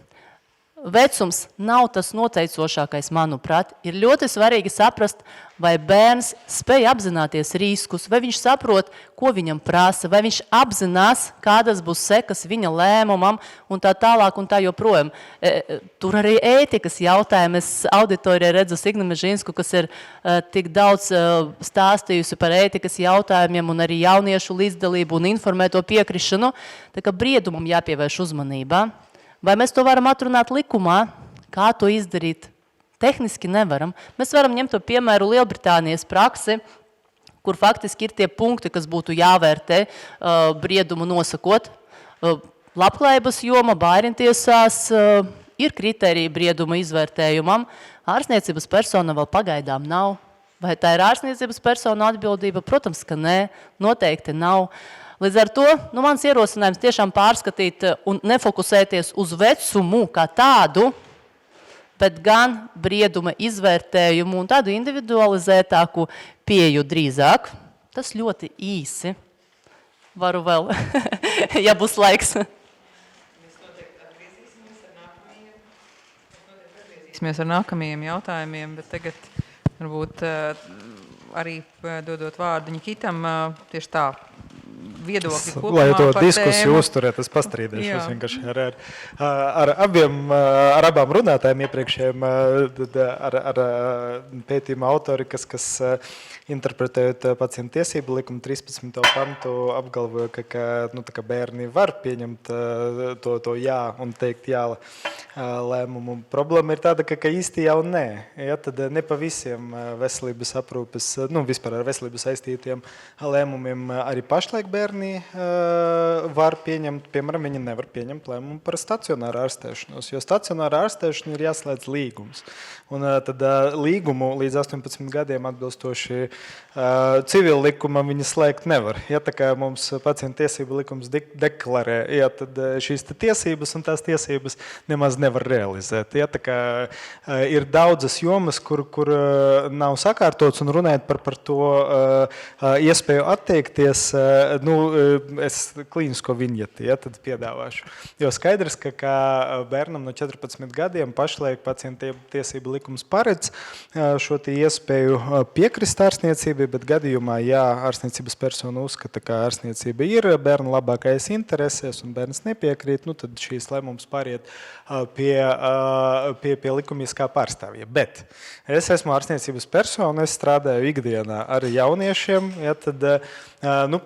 Vecums nav tas noteicošākais, manuprāt. Ir ļoti svarīgi saprast, vai bērns spēj apzināties riskus, vai viņš saprot, ko viņam prasa, vai viņš apzinās, kādas būs sekas viņa lēmumam un tā tālāk un tā joprojām. Tur arī ētikas jautājumi. Es auditorijā redzu Signu Mežinsku, kas ir tik daudz stāstījusi par ētikas jautājumiem un arī jauniešu līdzdalību un informēto piekrišanu. Tā kā briedumam jāpievērš uzmanībā. Vai mēs to varam atrunāt likumā? Kā to izdarīt? Tehniski nevaram. Mēs varam ņemt to piemēru Lielbritānijas praksi, kur faktiski ir tie punkti, kas būtu jāvērtē briedumu nosakot. Labklājības joma, bērntiesās ir kritērija brieduma izvērtējumam. Ārstniecības persona vēl pagaidām nav. Vai tā ir ārstniecības persona atbildība? Protams, ka nē, noteikti nav. Līdz ar to mans ierosinājums tiešām pārskatīt un nefokusēties uz vecumu kā tādu, bet gan brieduma izvērtējumu un tādu individualizētāku pieju drīzāk. Tas ļoti īsi. Varu vēl, ja būs laiks. Mēs noteikti atgriezīsimies ar nākamajiem jautājumiem, bet tagad varbūt arī dodot vārdu Nikitam tieši tā. Viedokļi kopumā Lai to par diskusiju tēmu. uzturēt, es pastrīdēšos vienkārši ar abām runātājiem iepriekšējiem, ar pētījuma autori, kas interpretējot pacientu tiesību likumu 13. pantu, apgalvoja, ka bērni var pieņemt to jā un teikt jā lēmumu. Problēma ir tāda, ka īsti jau nē. Ja, tad ne pa visiem veselības aprūpes, vispār ar veselību saistītiem lēmumiem arī pašlaik bērni var pieņemt, piemēram, viņi nevar pieņemt lēmumu par stacionāru ārstēšanos, jo stacionāra ārstēšana ir jāslēdz līgums. Un tad līgumu līdz 18 gadiem atbilstoši civil likumam viņi slēgt nevar. Ja tā kā mums pacientu tiesību likums deklarē, ja, tad šīs tiesības un tās tiesības nemaz nevar realizēt. Ja, tā kā ir daudzas jomas, kur nav sakārtots un runājot par to iespēju atteikties, es klīnisko viņeti, ja, tad piedāvāšu. Jo skaidrs, ka bērnam no 14 gadiem pašlaik pacientu tiesību likums paredz šo iespēju piekrist ārstniecībai, bet gadījumā, ja ārstniecības persona uzskata, ka ārstniecība ir bērna labākais interesēs un bērns nepiekrīt, tad šīs lēmums pāriet pie likumiskā pārstāvja. Bet es esmu ārstniecības persona, es strādāju ikdienā ar jauniešiem, ja, tad,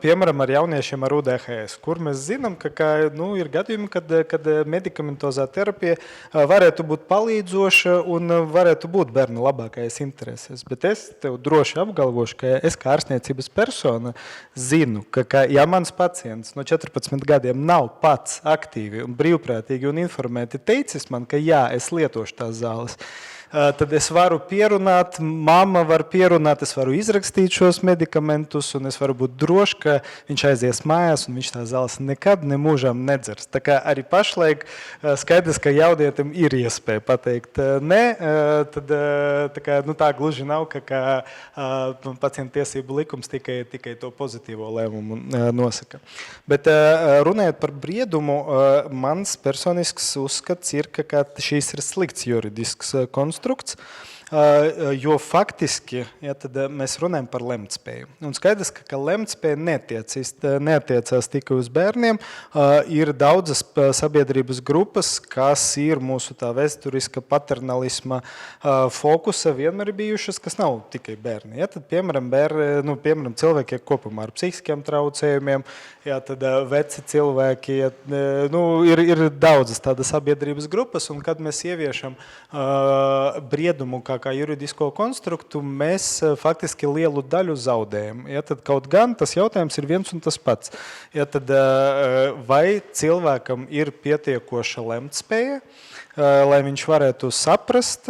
piemēram, ar jauniešiem ar UDHS, kur mēs zinām, ka ir gadījumi, kad medikamentozā terapija varētu būt palīdzoša un varētu būt bērna labākais interesēs. Bet es tev droši apgalvošu, ka es kā ārstniecības persona zinu, ka ja mans pacients no 14 gadiem nav pats aktīvi un brīvprātīgi un informēti teicis man, ka jā, es lietošu tās zāles, tad es varu pierunāt, mamma var pierunāt, es varu izrakstīt šos medikamentus, un es varu būt drošs, ka viņš aizies mājās, un viņš tā zāles nekad nemūžām nedzers. Tā kā arī pašlaik skaidrs, ka jaudietim ir iespēja pateikt nē, tad tā kā, tā gluži nav, ka pacienta tiesību likums tikai to pozitīvo lēmumu nosaka. Bet runājot par briedumu, mans personisks uzskats ir, ka šīs ir slikts juridisks konstrukts, jo faktiski tad mēs runājam par lemtspēju. Un skaidrs, ka lemtspēja neatiecās tikai uz bērniem. Ir daudzas sabiedrības grupas, kas ir mūsu tā vēsturiska paternalisma fokusa vienmēr bijušas, kas nav tikai bērni. Tad, piemēram, cilvēki kopumā ar psihiskiem traucējumiem, tad veci cilvēki, ir daudzas tādas sabiedrības grupas, un kad mēs ieviešam briedumu kā juridisko konstruktu, mēs faktiski lielu daļu zaudējam. Tad kaut gan tas jautājums ir viens un tas pats. Tad, vai cilvēkam ir pietiekoša lemtspēja, lai viņš varētu saprast,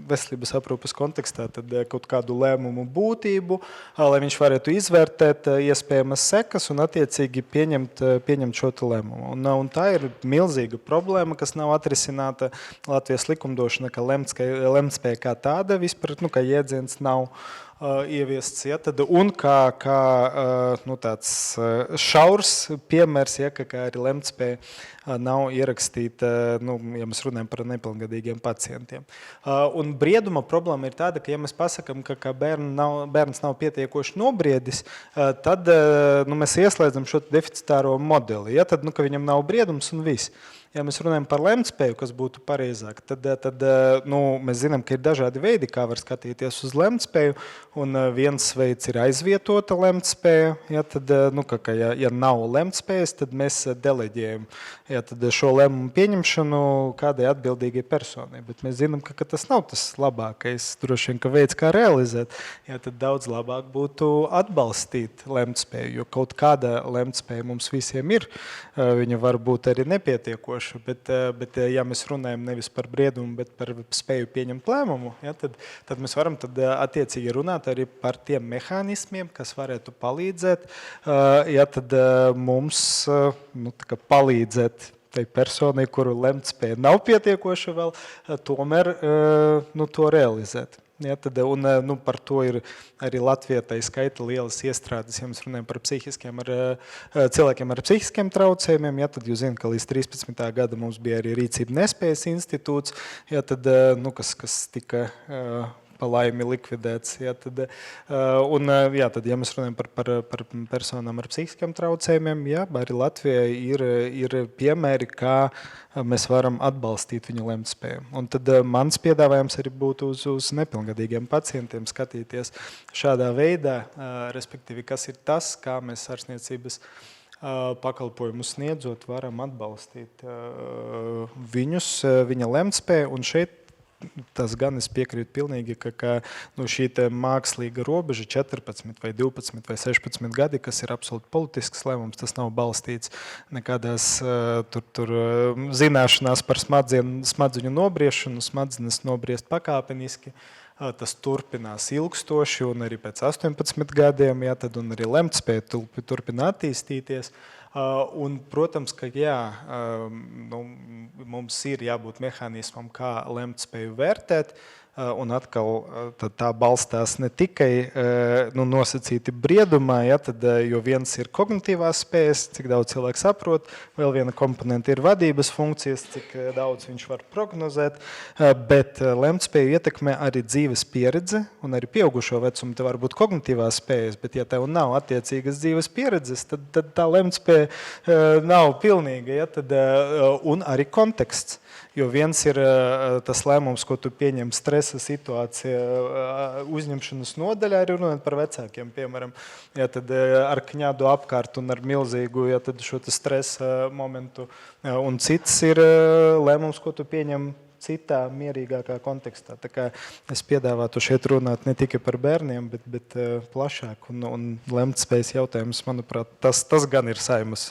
veselības aprūpes kontekstā, tad kaut kādu lēmumu būtību, lai viņš varētu izvērtēt iespējamas sekas un attiecīgi pieņemt šo lēmumu. Un tā ir milzīga problēma, kas nav atrisināta Latvijas likumdošana, ka lemtspēja kā tāda vispār, kā jēdziens nav ieviests, un kā tāds šaurs piemērs, ka arī lemtspēja nav ierakstīta, ja mēs runājam par nepilngadīgiem pacientiem. Un brieduma problēma ir tāda, ka ja mēs pasakam, ka bērns nav pietiekoši nobriedis, tad mēs ieslēdzam šo deficitāro modeli, tad ka viņam nav briedums un viss. Ja mēs runājam par lemtspēju, kas būtu pareizāk, tad mēs zinām, ka ir dažādi veidi, kā var skatīties uz lemtspēju, un viens veids ir aizvietota lemtspēja. Ja nav lemtspējas, tad mēs deleģējam šo lēmumu pieņemšanu kādai atbildīgai personai. Bet mēs zinām, ka tas nav tas labākais, droši vien, ka veids, kā realizēt. Tad daudz labāk būtu atbalstīt lemtspēju, jo kaut kāda lemtspēja mums visiem ir. Viņa var būt arī nepietiekoša. Bet ja mēs runājam nevis par briedumu, bet par spēju pieņemt lēmumu, tad mēs varam attiecīgi runāt arī par tiem mehānismiem, kas varētu palīdzēt, tad mums palīdzēt tai personai, kuru lemtspēja nav pietiekoša vēl, tomēr to realizēt. Par to ir arī Latvijā tā skaita lielas iestrādes, ja mēs runājam par cilvēkiem ar psihiskiem traucējumiem, tad jūs zināt, ka līdz 13. gada mums bija arī rīcība nespējas institūts, kas tika pa laimi likvidēts. Tad, ja mēs runājam par personām ar psihiskiem traucējumiem, arī Latvijai ir piemēri, kā mēs varam atbalstīt viņu lemtspēju. Un tad mans piedāvājums arī būtu uz nepilngadīgiem pacientiem skatīties šādā veidā, respektīvi, kas ir tas, kā mēs ārstniecības pakalpojumus sniedzot, varam atbalstīt viņus, viņa lemtspēju, un šeit tas gan es piekrītu pilnīgi, ka šī mākslīga robeža 14 vai 12 vai 16 gadi, kas ir absolūti politisks lēmums, tas nav balstīts nekādās zināšanās par smadzeņu nobriešanu, smadzenes nobriest pakāpeniski. Tas turpinās ilgstoši un arī pēc 18 gadiem, un arī lemtspēja turpina attīstīties. Un, protams, ka mums ir jābūt mehānismam, kā lemtspēju vērtēt, un atkal tā balstās ne tikai nosacīti briedumā, jo viens ir kognitīvās spējas, cik daudz cilvēks saprot, vēl viena komponenta ir vadības funkcijas, cik daudz viņš var prognozēt, bet lemtspēju ietekmē arī dzīves pieredze un arī pieaugušo vecumu. Te var būt kognitīvās spējas, bet ja tev nav attiecīgas dzīves pieredzes, tad tā lemtspēja nav pilnīga, un arī konteksts. Jo viens ir tas lēmums, ko tu pieņem stresa situācija uzņemšanas nodaļā, arī runājot par vecākiem, piemēram, tad ar kņādu apkārt un ar milzīgu šo stresa momentu. Un cits ir lēmums, ko tu pieņem citā mierīgākā kontekstā. Tā kā es piedāvātu šeit runāt ne tikai par bērniem, bet plašāk. Un lemtspējas jautājums, manuprāt, tas gan ir Saeimas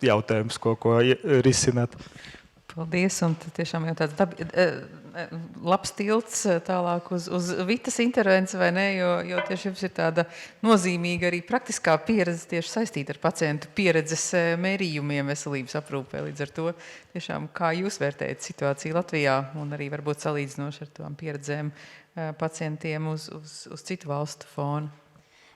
jautājums, ko risināt. Paldies, un tiešām jau tāds labs tilts tālāk uz Vitas intervenci, vai ne, jo tieši jums ir tāda nozīmīga arī praktiskā pieredze tieši saistīta ar pacientu pieredzes mērījumiem veselības aprūpē. Līdz ar to tiešām kā jūs vērtējat situāciju Latvijā un arī varbūt salīdzinoši ar tām pieredzēm pacientiem uz citu valstu fonu?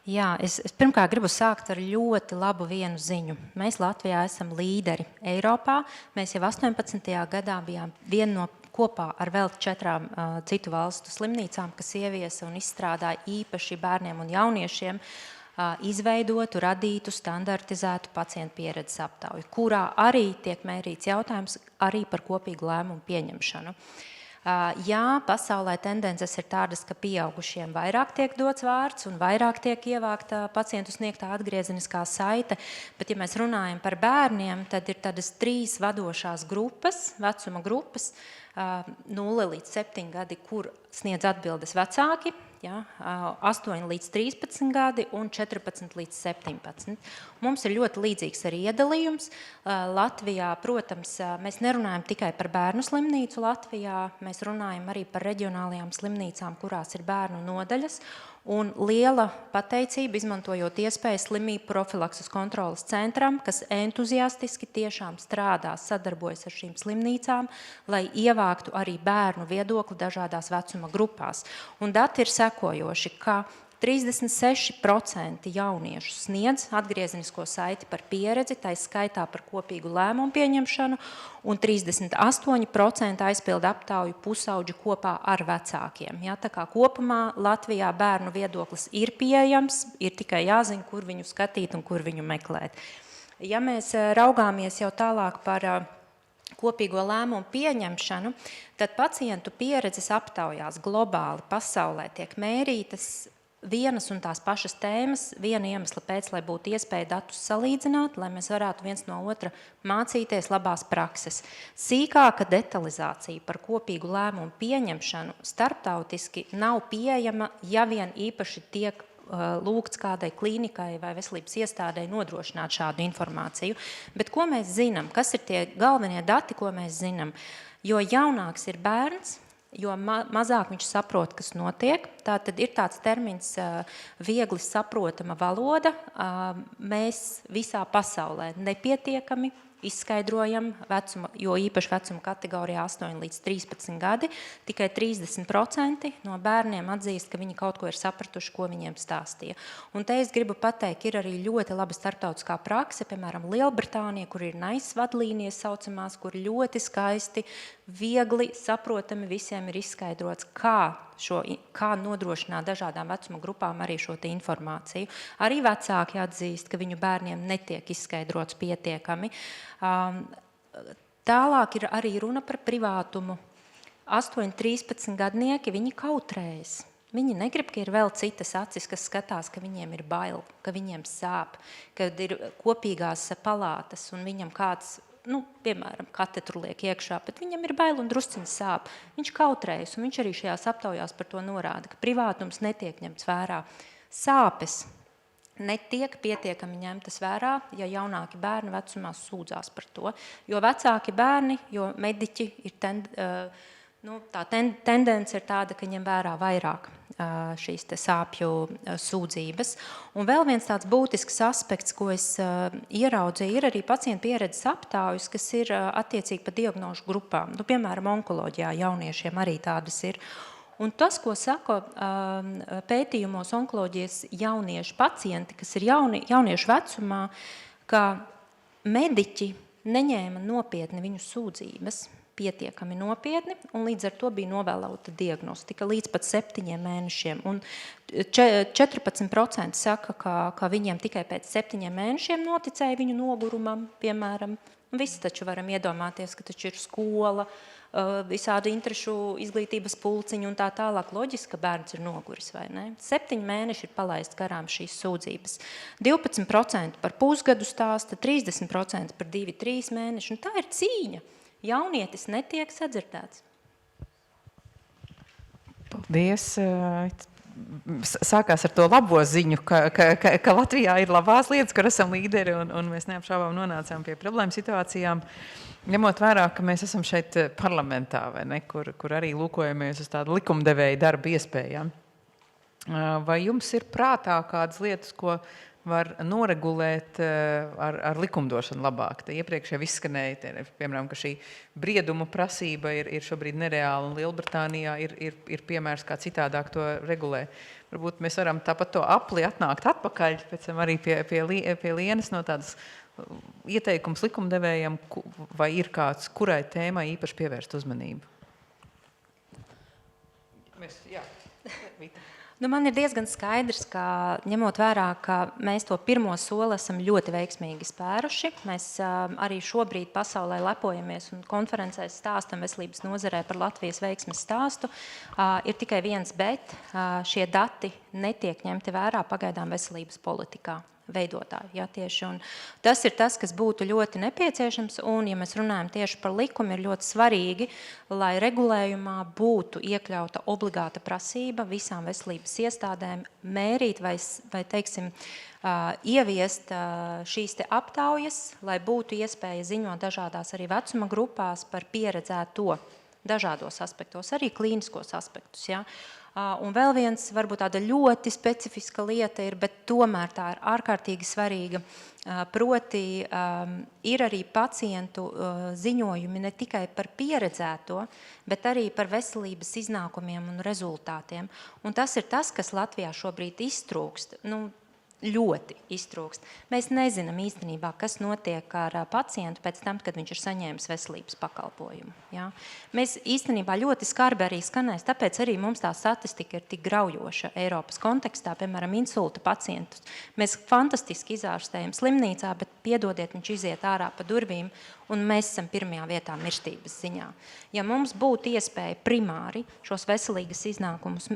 Jā, es pirmkārt gribu sākt ar ļoti labu vienu ziņu. Mēs Latvijā esam līderi Eiropā. Mēs jau 18. gadā bijām viena no kopā ar vēl 4 citu valstu slimnīcām, kas ieviesa un izstrādāja īpaši bērniem un jauniešiem izveidotu, radītu, standartizētu pacientu pieredzes aptauju, kurā arī tiek mērīts jautājums arī par kopīgu lēmumu pieņemšanu. Jā, pasaulē tendences ir tādas, ka pieaugušiem vairāk tiek dots vārds un vairāk tiek ievākta pacientu sniegtā atgriezeniskā saite, bet ja mēs runājam par bērniem, tad ir tādas 3 vadošās grupas, vecuma grupas, 0 līdz 7 gadi, kur sniedz atbildes vecāki, ja, 8 līdz 13 gadi un 14 līdz 17. Mums ir ļoti līdzīgs arī iedalījums. Latvijā, protams, mēs nerunājam tikai par bērnu slimnīcu Latvijā, mēs runājam arī par reģionālajām slimnīcām, kurās ir bērnu nodaļas. Un liela pateicība, izmantojot iespēju slimību profilakses kontrolas centram, kas entuziastiski tiešām strādā, sadarbojas ar šīm slimnīcām, lai ievāktu arī bērnu viedokli dažādās vecuma grupās. Un dati ir sekojoši, ka 36% jauniešu sniedz atgriezenisko saiti par pieredzi, tai skaitā par kopīgu lēmumu pieņemšanu, un 38% aizpilda aptauju pusauģi kopā ar vecākiem. Ja, tā kā kopumā Latvijā bērnu viedoklis ir pieejams, ir tikai jāzina, kur viņu skatīt un kur viņu meklēt. Ja mēs raugāmies jau tālāk par kopīgo lēmumu pieņemšanu, tad pacientu pieredzes aptaujās globāli pasaulē tiek mērītas vienas un tās pašas tēmas, viena iemesla pēc, lai būtu iespēja datus salīdzināt, lai mēs varētu viens no otra mācīties labās prakses. Sīkāka detalizācija par kopīgu lēmumu pieņemšanu starptautiski nav pieejama, ja vien īpaši tiek lūgts kādai klīnikai vai veselības iestādei nodrošināt šādu informāciju. Bet ko mēs zinām? Kas ir tie galvenie dati, ko mēs zinām? Jo jaunāks ir bērns, jo mazāk viņš saprot, kas notiek. Tātad ir tāds termins viegli saprotama valoda. Mēs visā pasaulē nepietiekami izskaidrojam vecuma, jo īpaši vecuma kategorijā 8 līdz 13 gadi, tikai 30% no bērniem atzīst, ka viņi kaut ko ir sapratuši, ko viņiem stāstīja. Un te es gribu pateikt, ir arī ļoti laba starptautiskā prakse, piemēram, Lielbritānija, kur ir NICE vadlīnijas saucamās, kur ļoti skaisti, viegli saprotami visiem ir izskaidrots, kā nodrošināt dažādām vecuma grupām arī šo te informāciju. Arī vecāki atzīst, ka viņu bērniem netiek izskaidrots pietiekami. Tālāk ir arī runa par privātumu. 8-13 gadnieki, viņi kautrējas. Viņi negrib, ka ir vēl citas acis, kas skatās, ka viņiem ir bail, ka viņiem sāp, kad ir kopīgās palātas un viņam kāds, piemēram, katetru liek iekšā, bet viņam ir bail un drusciņi sāp. Viņš kautrējas, un viņš arī šajās aptaujās par to norāda, ka privātums netiek ņemts vērā. Sāpes netiek pietiekami ņemtas vērā, ja jaunāki bērni vecumā sūdzās par to. Jo vecāki bērni, jo mediķi ir tā tendence ir tāda, ka ņem vērā vairāk šīs te sāpju sūdzības. Un vēl viens tāds būtisks aspekts, ko es ieraudzīju, ir arī pacientu pieredzes aptaujas, kas ir attiecīgi pa diagnožu grupām. Piemēram, onkoloģijā jauniešiem arī tādas ir. Un tas, ko saka pētījumos onkoloģijas jauniešu pacienti, kas ir jauniešu vecumā, ka mediķi neņēma nopietni viņu sūdzības, pietiekami nopietni, un līdz ar to bija novēlota diagnostika līdz pat 7 mēnešiem. Un 14% saka, ka viņiem tikai pēc 7 mēnešiem noticēja viņu nogurumam, piemēram. Visi taču varam iedomāties, ka taču ir skola, visādi interešu izglītības pulciņi un tā tālāk. Loģiski, ka bērns ir noguris, vai ne? 7 mēneši ir palaist garām šīs sūdzības. 12% par pusgadu stāsta, 30% par 2-3 mēneši. Un tā ir cīņa. Jaunietis netiek sadzirdēts. Paldies. sākās ar to labo ziņu, ka Latvijā ir labās lietas, kur esam līderi, un mēs neapšaubām nonācām pie problēmu situācijām. Ņemot vērā, ka mēs esam šeit parlamentā, vai ne, kur arī lūkojamies uz tādu likumdevēju darba iespējām. Vai jums ir prātā kādas lietas, ko var noregulēt ar likumdošanu labāk? Te iepriekš jau izskanēja, piemēram, ka šī brieduma prasība ir šobrīd nereāla, un Lielbritānijā ir piemērs, kā citādāk to regulē. Varbūt mēs varam tāpat to apli atnākt atpakaļ, pēc tam arī pie Lienas no tādas ieteikums likumdevējiem, vai ir kāds, kurai tēmai īpaši pievērst uzmanību? Jā, Vita. Man ir diezgan skaidrs, ka ņemot vērā, ka mēs to pirmo soli esam ļoti veiksmīgi spēruši. Mēs arī šobrīd pasaulē lepojamies un konferencēs stāstam veselības nozarē par Latvijas veiksmes stāstu. Ir tikai viens bet, šie dati netiek ņemti vērā pagaidām veselības politikā veidotāji. Ja, tieši, un tas ir tas, kas būtu ļoti nepieciešams, un, ja mēs runājam tieši par likumu, ir ļoti svarīgi, lai regulējumā būtu iekļauta obligāta prasība visām veselības iestādēm mērīt vai teiksim, ieviest šīs te aptaujas, lai būtu iespēja ziņot dažādās arī vecuma grupās par pieredzēto dažādos aspektos, arī klīniskos aspektus. Ja. Un vēl viens, varbūt tāda ļoti specifiska lieta ir, bet tomēr tā ir ārkārtīgi svarīga, proti ir arī pacientu ziņojumi ne tikai par pieredzēto, bet arī par veselības iznākumiem un rezultātiem. Un tas ir tas, kas Latvijā šobrīd iztrūkst. Ļoti iztrūkst. Mēs nezinām īstenībā, kas notiek ar pacientu pēc tam, kad viņš ir saņēmis veselības pakalpojumu. Ja? Mēs īstenībā ļoti skarbi arī skanēs, tāpēc arī mums tā statistika ir tik graujoša Eiropas kontekstā, piemēram, insulta pacientus. Mēs fantastiski izārstējam slimnīcā, bet piedodiet, viņš iziet ārā pa durvīm, un mēs esam pirmajā vietā mirstības ziņā. Ja mums būtu iespēja primāri šos veselīgas iznākumus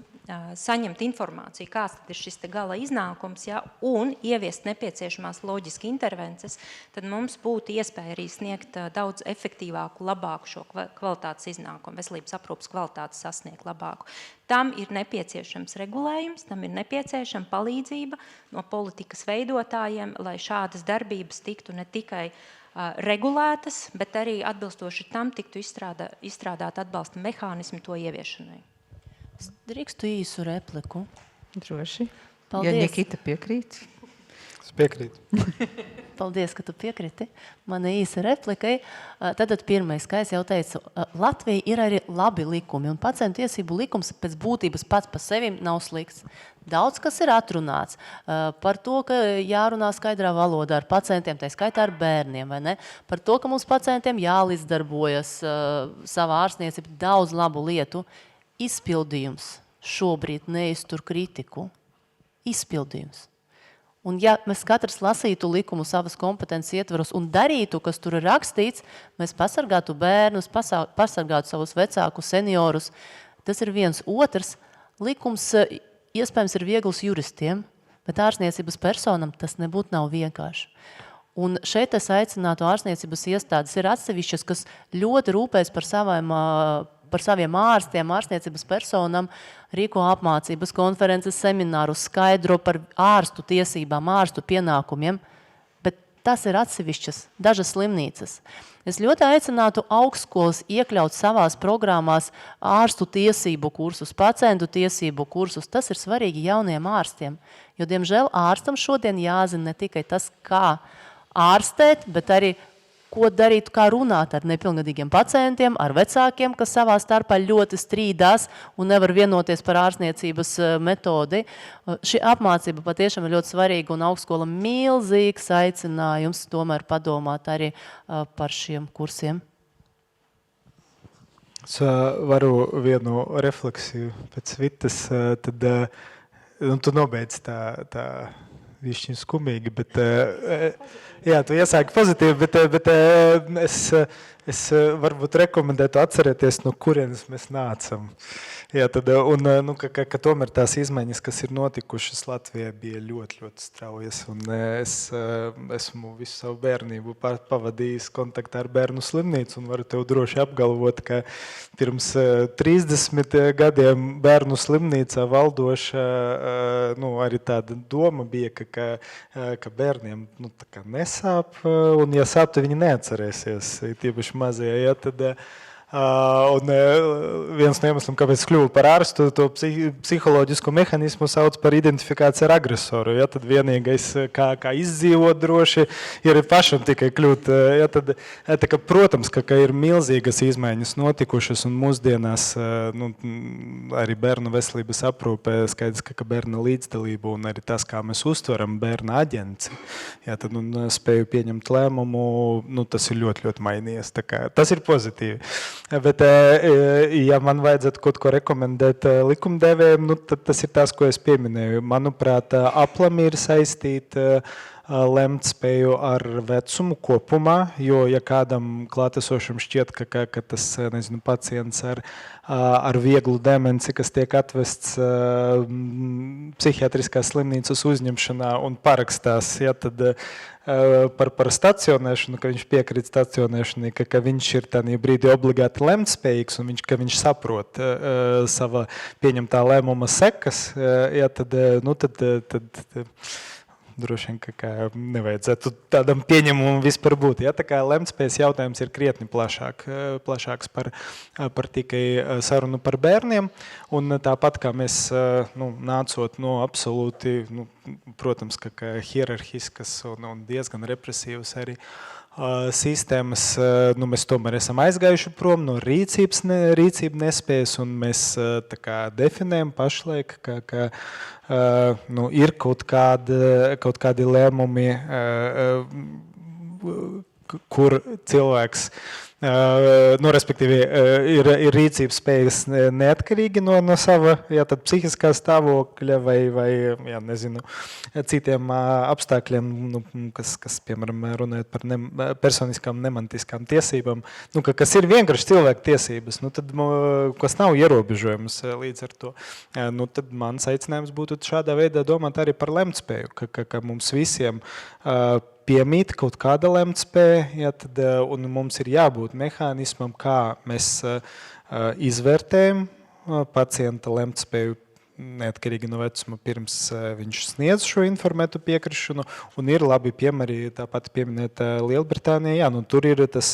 saņemt informāciju, kāds tad ir šis te gala iznākums, ja, un ieviest nepieciešamās loģiski intervences, tad mums būtu iespēja arī sniegt daudz efektīvāku, labāku šo kvalitātes iznākumu, veselības aprūpas kvalitātes sasniegt labāku. Tam ir nepieciešams regulējums, tam ir nepieciešama palīdzība no politikas veidotājiem, lai šādas darbības tiktu ne tikai regulētas, bet arī atbilstoši tam tiktu izstrādāt atbalsta mehānismi to ieviešanai. Es drīkstu īsu repliku. Droši. Paldies. Ja Nikita piekrīt. Es piekrītu. Paldies, ka tu piekriti. Mana īsa replikai. Tātad pirmais, kā es jau teicu, Latvija ir arī labi likumi, un pacientu tiesību likums pēc būtības pats pa sevi nav slikts. Daudz, kas ir atrunāts par to, ka jārunā skaidrā valodā ar pacientiem, tā skaitā ar bērniem, vai ne? Par to, ka mums pacientiem jālīdzdarbojas savā ārstniecībā, daudz labu lietu. Izpildījums šobrīd neiztur kritiku. Izpildījums. Un ja mēs katrs lasītu likumu savas kompetences ietvaros un darītu, kas tur ir rakstīts, mēs pasargātu bērnus, pasargātu savus vecākus, seniorus. Tas ir viens. Otrs, likums iespējams ir viegls juristiem, bet ārstniecības personam tas nebūtu nav vienkārši. Un šeit es aicinātu ārstniecības iestādes ir atsevišķas, kas ļoti rūpēs par saviem ārstiem, ārstniecības personam, rīko apmācības, konferences, seminārus, skaidro par ārstu tiesībām, ārstu pienākumiem, bet tas ir atsevišķas, dažas slimnīcas. Es ļoti aicinātu augstskolas iekļaut savās programmās ārstu tiesību kursus, pacientu tiesību kursus. Tas ir svarīgi jauniem ārstiem, jo, diemžēl, ārstam šodien jāzina ne tikai tas, kā ārstēt, bet arī ko darīt, kā runāt ar nepilngadīgiem pacientiem, ar vecākiem, kas savā starpā ļoti strīdās un nevar vienoties par ārstniecības metodi. Šī apmācība patiešām ir ļoti svarīga un augstskola milzīgs aicinājums tomēr padomāt arī par šiem kursiem. Es varu vienu refleksiju pēc Vitas, tad tu nobeidz tā višķiņu skumīgi, bet jā, tu iesāki pozitīvi, bet es varbūt rekomendētu atcerēties, no kurienes mēs nācam. Jā, tad, un ka tomēr tās izmaiņas, kas ir notikušas Latvijā, bija ļoti, ļoti straujas. Un es esmu visu savu bērnību pavadījis kontaktā ar bērnu slimnīcu un varu tev droši apgalvot, ka pirms 30 gadiem bērnu slimnīcā valdoša arī tāda doma bija, ka bērniem tā kā nesāp, un ja sāp, tad viņi neatcerēsies, tīpaši mazie. Ja, tad, un viens no iemesliem, kāpēc es kļuvu par ārstu, to psiholoģisko mehānismu sauc par identifikāciju ar agresoru. Ja, tad vienīgais, kā izdzīvot droši, ir pašam tikai kļūt. Ja, tad, protams, ka ir milzīgas izmaiņas notikušas, un mūsdienās arī bērnu veselības aprūpē skaidrs, ka bērna līdzdalība un arī tas, kā mēs uztveram bērna aģenci, ja, tad, spēju pieņemt lēmumu, tas ir ļoti, ļoti mainījies. Tas ir pozitīvi. Bet, ja man vajadzētu kaut ko rekomendēt likumdevējiem, tad tas ir tas, ko es pieminēju. Manuprāt, aplami ir saistīta lemt spēju ar vecumu kopumā, jo, ja kādam klātesošam šķiet, ka tas, nezinu, pacients ar vieglu demenci, kas tiek atvests psihiatriskās slimnīcas uzņemšanā un parakstās, ja, tad par stacionēšanu, ka viņš piekrīt stacionēšanai, ka viņš ir tādā brīdī obligāti lemtspējīgs un ka viņš saprot sava pieņemtā lēmuma sekas, ja, tad droši vien, ka nevajadzētu tādam pieņemumam vispār būt. Ja, tā kā lemtspējas jautājums ir krietni plašāks par tikai sarunu par bērniem. Un tāpat kā mēs nācot no absolūti, protams, ka hierarhiskas un diezgan represīvas arī sistēmas, mēs tomēr esam aizgājuši prom no rīcību nespējas, un mēs tā kā definējam pašlaik, ka ir kaut kādi lēmumi, kur cilvēks, respektīvi, ir rīcības spējas neatkarīgi no sava psihiskā stāvokļa vai nezinu, citiem apstākļiem, kas, piemēram, runājot par personiskām nemantiskām tiesībām, kas ir vienkārši cilvēku tiesības, tad, kas nav ierobežojums līdz ar to. Tad mans aicinājums būtu šādā veidā domāt arī par lemtspēju, ka mums visiem piemīt kaut kāda lemtspēja, ja, tad, un mums ir jābūt mehānismam, kā mēs izvērtējam pacienta lemtspēju neatkarīgi no vecuma, pirms viņš sniedz šo informētu piekrišanu, un ir labi piemēri, tāpat pieminēt Lielbritānijā, tur ir tas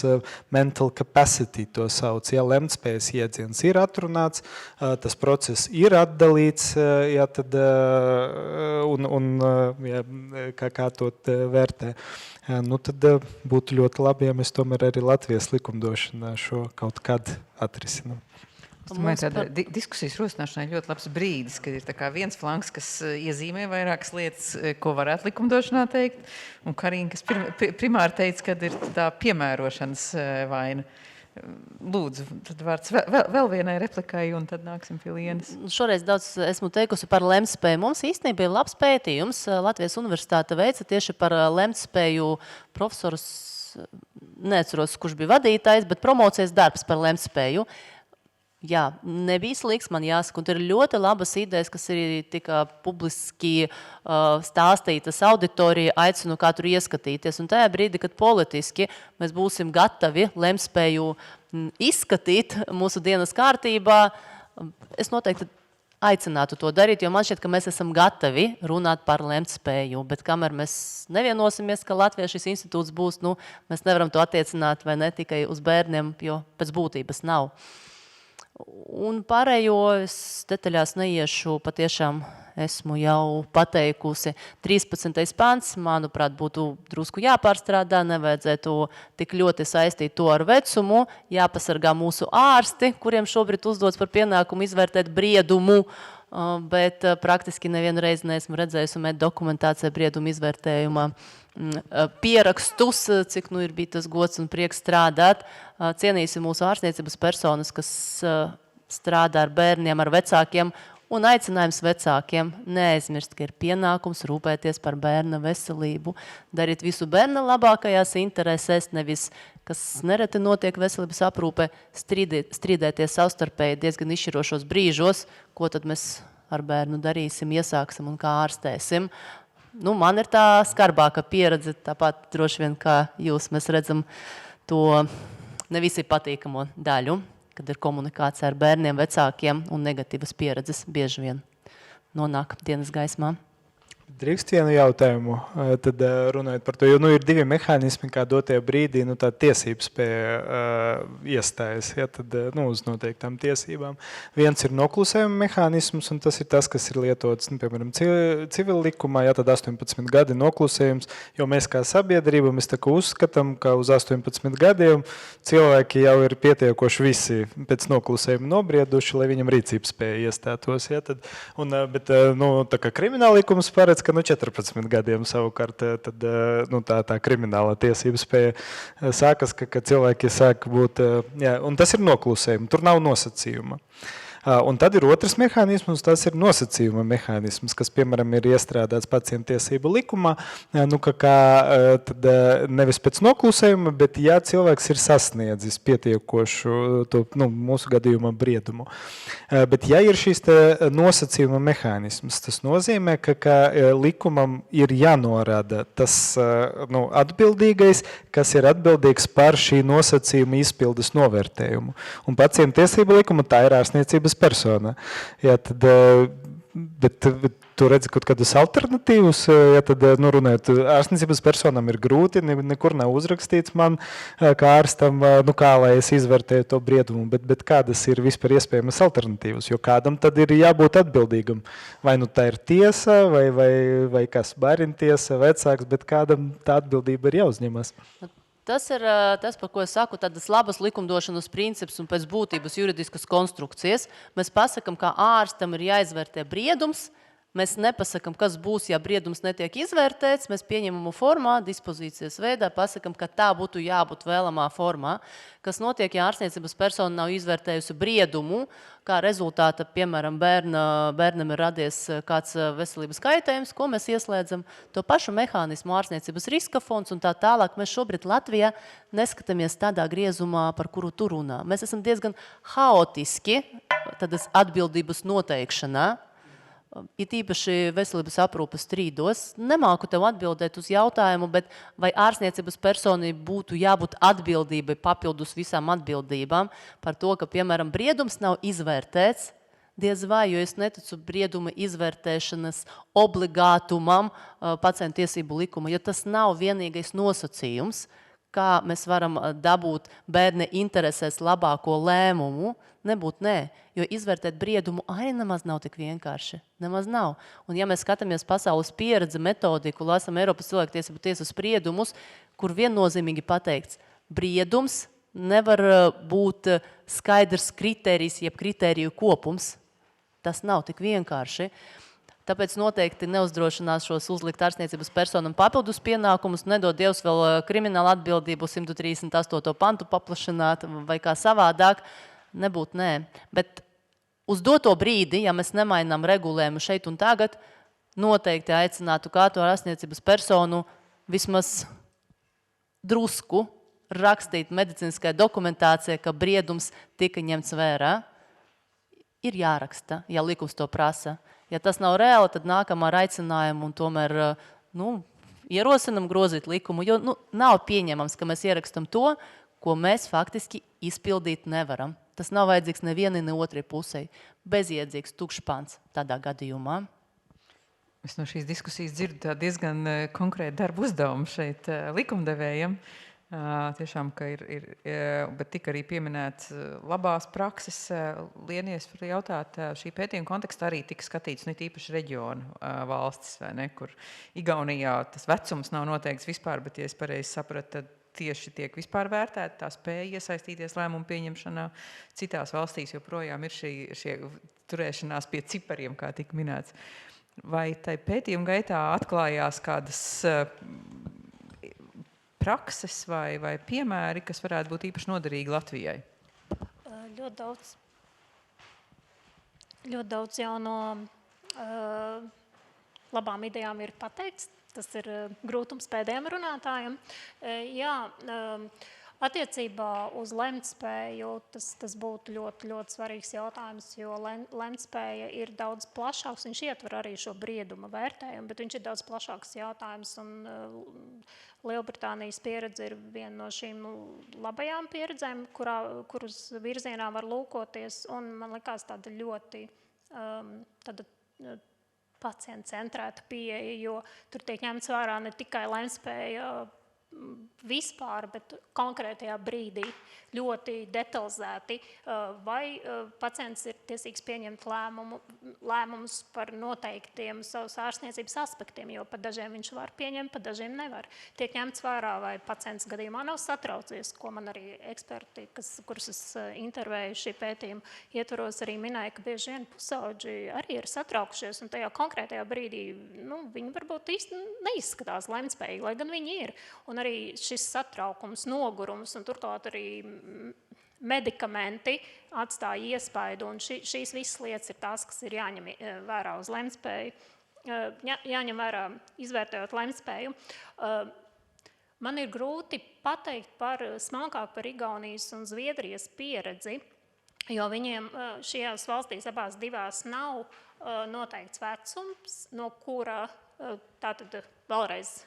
mental capacity, to sauc, ja lemtspējas iedziens ir atrunāts, tas process ir atdalīts, ja, tad, ja, kā to vērtē. Tad būtu ļoti labi, ja mēs tomēr arī Latvijas likumdošanā šo kaut kad atrisinām. Es domāju, tāda diskusijas rosināšanai ļoti labs brīdis, kad ir tā kā viens flanks, kas iezīmē vairākas lietas, ko varētu likumdošanā teikt, un Karīna, kas primāri teica, kad ir tā piemērošanas vaina. Lūdzu, tad vārds vēl vienai replikai, un tad nāksim pie Lienas. Šoreiz daudz esmu teikusi par lemtspēju. Mums īstenībā ir labs pētījums. Latvijas universitāte veica tieši par lemtspēju profesors, neatceros, kurš bija vadītājs, bet promocijas darbs par lemtspēju. Jā, nebija slikts, man jāsaka, un tur ir ļoti labas idejas, kas ir tika publiski stāstītas auditorija, aicinu katru ieskatīties. Un tajā brīdī, kad politiski mēs būsim gatavi lemtspēju izskatīt mūsu dienas kārtībā, es noteikti aicinātu to darīt, jo man šķiet, ka mēs esam gatavi runāt par lemtspēju, bet kamēr mēs nevienosimies, ka Latvijā šis institūts būs, mēs nevaram to attiecināt vai ne tikai uz bērniem, jo pēc būtības nav. Un pārējo es detaļās neiešu, patiešām esmu jau pateikusi. 13. pants, manuprāt, būtu drusku jāpārstrādā, nevajadzētu tik ļoti saistīt to ar vecumu, jāpasargā mūsu ārsti, kuriem šobrīd uzdots par pienākumu izvērtēt briedumu, bet praktiski nevienu reizi neesmu redzējusi dokumentācijā briedumu izvērtējumā pierakstus, cik ir bija tas gods un prieks strādāt. Cienīsim mūsu ārstniecības personas, kas strādā ar bērniem, ar vecākiem, Un aicinājums vecākiem neaizmirst, ka ir pienākums rūpēties par bērna veselību, darīt visu bērna labākajās interesēs, nevis, kas nereti notiek veselības aprūpē, strīdēties savstarpēji diezgan izšķirošos brīžos, ko tad mēs ar bērnu darīsim, iesāksim un kā ārstēsim. Nu, man ir tā skarbāka pieredze, tāpat droši vien kā jūs, mēs redzam to nevisai patīkamo daļu, kad ir komunikācija ar bērniem, vecākiem un negatīvas pieredzes bieži vien nonāk dienas gaismā. Drīkst vienu jautājumu, tad runājot par to, jo ir divi mehānismi, kā dotie brīdī, tā tiesības iestājas, tad uz noteiktām tiesībām. Viens ir noklusējuma mehānisms, un tas ir tas, kas ir lietots, piemēram, civil likumā, tad 18 gadi noklusējums, jo mēs kā sabiedrība, mēs tā kā uzskatām, ka uz 18 gadiem cilvēki jau ir pietiekoši visi pēc noklusējuma nobrieduši, lai viņam rīcības spēja iestātos. Bet tā kā krimināla likums paredz, ka 14 gadiem savukārt tad, tā krimināla tiesība spēja sākas, ka cilvēki sāk būt, un tas ir noklusējumi, tur nav nosacījuma. Un tad ir otrs mehānisms, tas ir nosacījuma mehānisms, kas, piemēram, ir iestrādāts pacientiesību likumā, tad nevis pēc noklusējuma, bet ja cilvēks ir sasniedzis pietiekošu to, mūsu gadījumā briedumu. Bet ja ir šīs nosacījuma mehānisms, tas nozīmē, ka likumam ir jānorāda tas atbildīgais, kas ir atbildīgs par šī nosacījuma izpildes novērtējumu. Un pacientiesību likuma tā ir ārstniecības persona. Bet tu redzi kaut kādus alternatīvus, tad, runājot, ārstniecības personam ir grūti, nekur nav uzrakstīts man, kā ārstam, kā lai es izvērtēju to briedumu, bet kādas ir vispār iespējamas alternatīvas, jo kādam tad ir jābūt atbildīgam. Vai tā ir tiesa, vai kas bērni tiesa, vecāks, bet kādam tā atbildība ir jāuzņemas. Tas ir tas, par ko es saku, tādas labas likumdošanas princips un pēc būtības juridiskas konstrukcijas. Mēs pasakam, ka ārstam ir jāizvērtē briedums. Mēs nepasakam, kas būs, ja briedums netiek izvērtēts. Mēs pieņemamu formā, dispozīcijas veidā pasakam, ka tā būtu jābūt vēlamā formā. Kas notiek, ja ārstniecības persona nav izvērtējusi briedumu, kā rezultāta, piemēram, bērnam ir radies kāds veselības kaitējums, ko mēs ieslēdzam, to pašu mehānismu ārstniecības riska fonds un tā tālāk. Mēs šobrīd Latvijā neskatāmies tādā griezumā, par kuru tu runā. Mēs esam diezgan haotiski tādas atbildības noteikšanā. It īpaši veselības aprūpes strīdos. Nemāku tev atbildēt uz jautājumu, bet vai ārstniecības personai būtu jābūt atbildībai papildus visām atbildībām par to, ka, piemēram, briedums nav izvērtēts, diez vai, jo es neticu brieduma izvērtēšanas obligātumam pacientiesību likuma, jo tas nav vienīgais nosacījums, kā mēs varam dabūt bērna interesēs labāko lēmumu. Jo izvērtēt briedumu arī nemaz nav tik vienkārši. Nemaz nav. Un ja mēs skatāmies pasaules pieredzi, metodiku, lasam Eiropas cilvēktiesību tiesas spriedumus, kur viennozīmīgi pateikts, briedums nevar būt skaidrs kritērijs, jeb kritēriju kopums. Tas nav tik vienkārši. Tāpēc noteikti neuzdrošināšos uzlikt ārstniecības personam papildus pienākumus, nedod Dievs vēl kriminālu atbildību 138. pantu paplašināt vai kā savādāk. Nebūt nē, bet uz doto brīdi, ja mēs nemainām regulējumu šeit un tagad, noteikti aicinātu katru ārstniecības personu vismaz drusku rakstīt medicīniskai dokumentācijai, ka briedums tika ņemts vērā. Ir jāraksta, ja likums to prasa. Ja tas nav reāli, tad nākam ar aicinājumu un tomēr ierosinam grozīt likumu, jo nav pieņemams, ka mēs ierakstam to, ko mēs faktiski izpildīt nevaram. Tas nav vajadzīgs nevienai, ne otrai pusei. Bezjēdzīgs, tukšs pants tādā gadījumā. Es no šīs diskusijas dzirdu diezgan konkrētu darbu uzdevumu šeit likumdevējiem. Tiešām, ka ir, bet tika arī pieminēts labās prakses. Lienies var jautāt, šī pētījuma kontekstā arī tika skatīts, tīpaši reģionu valstis, vai ne, kur Igaunijā tas vecums nav noteikts vispār, bet, ja es pareizi sapratu, tad tieši tiek vispār vērtēta tā spēja iesaistīties lēmumu pieņemšanā. Citās valstīs joprojām ir šie turēšanās pie cipariem, kā tika minēts. Vai tai pētījuma gaitā atklājās kādas prakses vai piemēri, kas varētu būt īpaši noderīgi Latvijai? Ļoti daudz. Ļoti daudz jau no labām idejām ir pateikts. Tas ir grūtums pēdējiem runātājiem. Jā, attiecībā uz lemtspēju tas būtu ļoti, ļoti svarīgs jautājums, jo lemtspēja ir daudz plašāks. Viņš ietver arī šo brieduma vērtējumu, bet viņš ir daudz plašāks jautājums. Un Lielbritānijas pieredze ir viena no šīm labajām pieredzēm, kuras virzienā var lūkoties. Un man likās tāda ļoti pacienta centrēta pieeja, jo tur tiek ņemts vērā ne tikai lemtspēja vispār, bet konkrētajā brīdī ļoti detalizēti, vai pacients ir tiesīgs pieņemt lēmumus par noteiktiem savas ārstniecības aspektiem, jo par dažiem viņš var pieņemt, par dažiem nevar. Tiek ņemts vērā, vai pacients gadījumā nav satraucies, ko man arī eksperti, kurus es intervēju šī pētījuma ietvaros, arī minēja, ka bieži vien pusauģi arī ir satraukušies, un tajā konkrētajā brīdī viņi varbūt īsti neizskatās lemtspējīgi, lai gan viņi ir. Un arī šis satraukums, nogurums un turklāt arī medikamenti atstāja iespaidu, un šīs visas lietas ir tās, kas ir jāņem vērā uz lemtspēju, jāņem vērā izvērtējot lemtspēju. Man ir grūti pateikt smalkāk par Igaunijas un Zviedrijas pieredzi, jo viņiem šajās valstīs abās divās nav noteikts vecums, no kura tātad vēlreiz